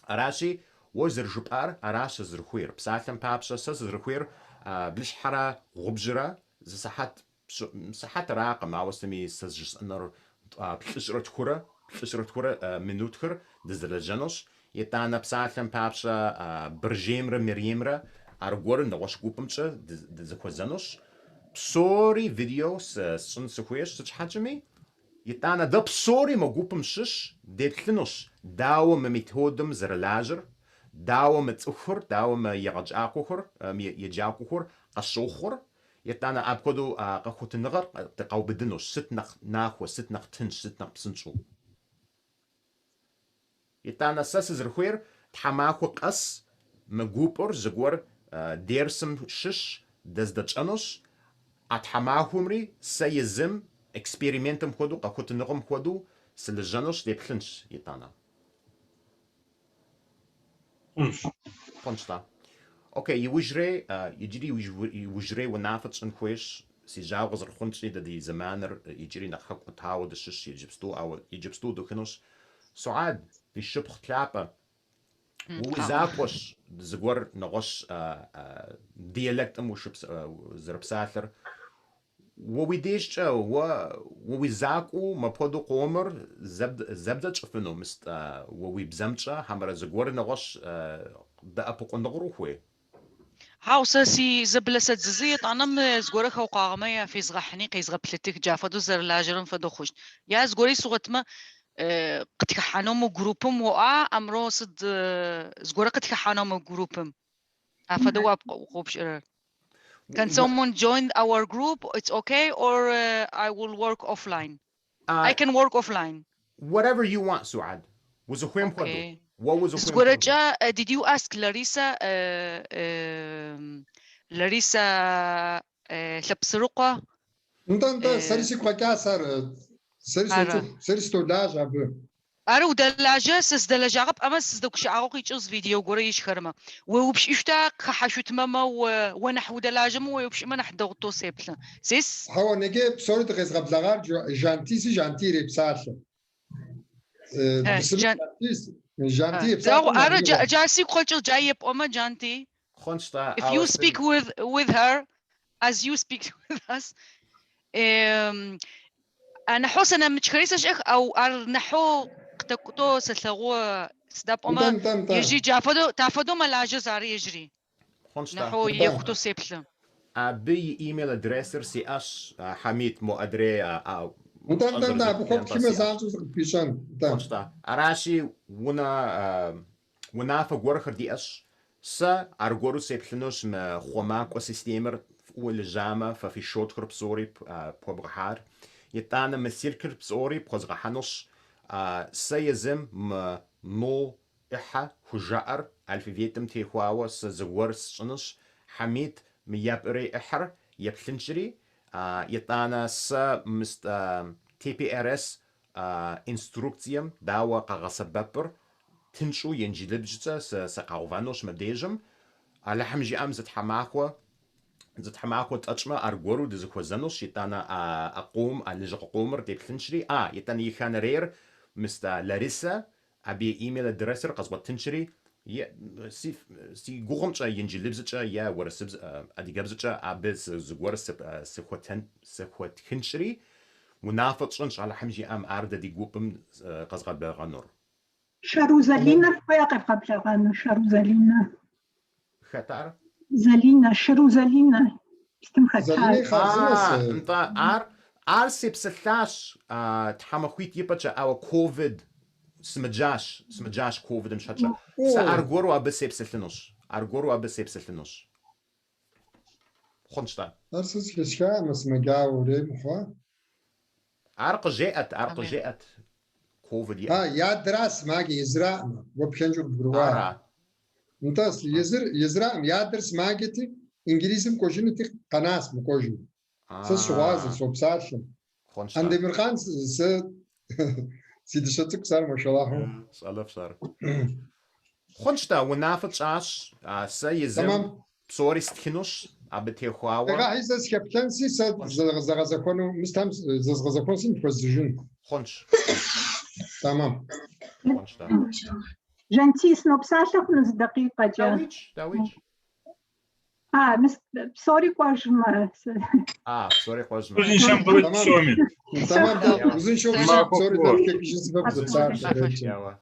أراشي وزرجبار أراش زرخوير بساتم بابشة سزرخوير بلش حرا غبجرة صحات راقم عاوستمي سجس أنر بلشرت خورة منوت خر دزرجانوش يتانا بساتم بابشة برجيمرة مريمرة أرجور نواش كوبمشة دزكوزانوش بصوري فيديو سنسخويش تحجمي يتانا ده بصوري موجوبمشش ديتلنوش داو ميتودم زرلاجر داو متأخر داو ما يرجعكوخر يجاكوخر قشوخر يتانا أبكدو قخوت النغر تقاو بدنوش ست ناخو ست نختنش ست نقبسنشو يتانا ساس زرخوير تحماخو قص مجوبر زغور ديرسم شش دزدچانوش أتحماخومري سيزم экспериментом ходу, какой-то новом ходу, слежанош лепхленш етана. Кончта. Окей, يوجري ونافت انخويش سيجاو غزر خونشي دي زمانر يجري نخاق قطاو دشش يجبستو او يجبستو دوخنوش سعاد في الشبخ كلابة وزاقوش زغور نغوش ديالكت اموش زربساثر وويديش وويزاكو ما بودو قومر زبدة شفنو مست وويبزمتشا همرا زغور نغوش دا أبوكو نغروخوي هاوسا سي زبلسة زيت أنا زغورة خوقاغمية في زغحني قي زغبلتك جافدو زر لاجرم فدو خوش يا زغوري سوغت ما قد حانومو جروبم وآ أمرو صد زغورة قد حانومو جروبم أفدو أبقوبش Can someone join our group? It's okay, or I will work offline. I can work offline. Whatever you want, Suad. Okay. What was the did you ask Larissa? Larissa Lapsruqa? Não, sarisi qualquer sar, sarisi todaja abu. أرو دلاجة سس دلاجة عقب أما سس دوكش عقوق يجوز فيديو قريش خرمة وبش إشتاق خحشوت ماما ونحو دلاجة مو وبش ما نح ضغطو سيبلا سيس هو نجيب بصورة غير قبل غار جانتي ريبساش جانتي بساش أرو جاسي قلت جايب أما جانتي if you speak with her as you speak with us نحو سنة متشكريسش أو نحو قتكتو سلغو سداب أما يجري تافدو ملاجز عري يجري نحو يكتو سيبل أبي إيميل أدريسر سي أش حميد مو أدري أو تم بخوب كيما زانجو بيشان خونشتا أراشي ونا فغورخر دي أش سا أرغورو سيبلنوش ما خوماك وسيستيمر أول جامع ففي شوت كربسوري بوبغحار يتانا مسير كربسوري بوزغحانوش سيزم مو إحا هجار الفيتم تيخواوا سزور سنش حميد ميابري إحر يبلنشري يتانا مست TPRS инструкциям дава қағасабапыр тиншу янжилибжца сақауванош мадежам алахамжи ам затхамахва тачма аргору дизхвазанош итана aqum алижқумр деплиншри итана иханарер миста Лариса аби имейл адресер қазбат тиншри си гугумча янжилибзча я варасиб адигабзча абез згварсиб сехватхиншри ونافطشنش على حمجي ام اردا دي جوبم قزغ بغنور شروزالينا فيقف قبل غانو شروزالينا خطر زالينا شروزالينا استم خطر انت ار سيبسلاش تحمخويت يبچا او كوفيد سمجاش كوفيد مش هتشا سارغورو اب سيبسلنوش خونشتا ارسس كشكا مسمجاو مخوا عرق جاءت كوفيد يا درس ماجي يزرع وبخنجر بروا انتاس يزرع يا درس ماجتي انجليزم كوجينتي قناس مكوجين سواز سوبساشن عند مرخان سيدي شتك صار ما شاء الله صالف صار خونشتا ونافت عاش سيزم بصوري ستخنوش أبتي خواوا. إذا سكبتنسي زغزغونو مستهم زغزغونسين فوزجون. خونش. تمام. خونش تا. جنتي سنوبساشك نص دقيقة جا. داويج. بصوري قاجمة. بصوري قاجمة. وزين شامبرت شومي. تمام. وزين شومي. بصوري دارك كيش سبب زبصار.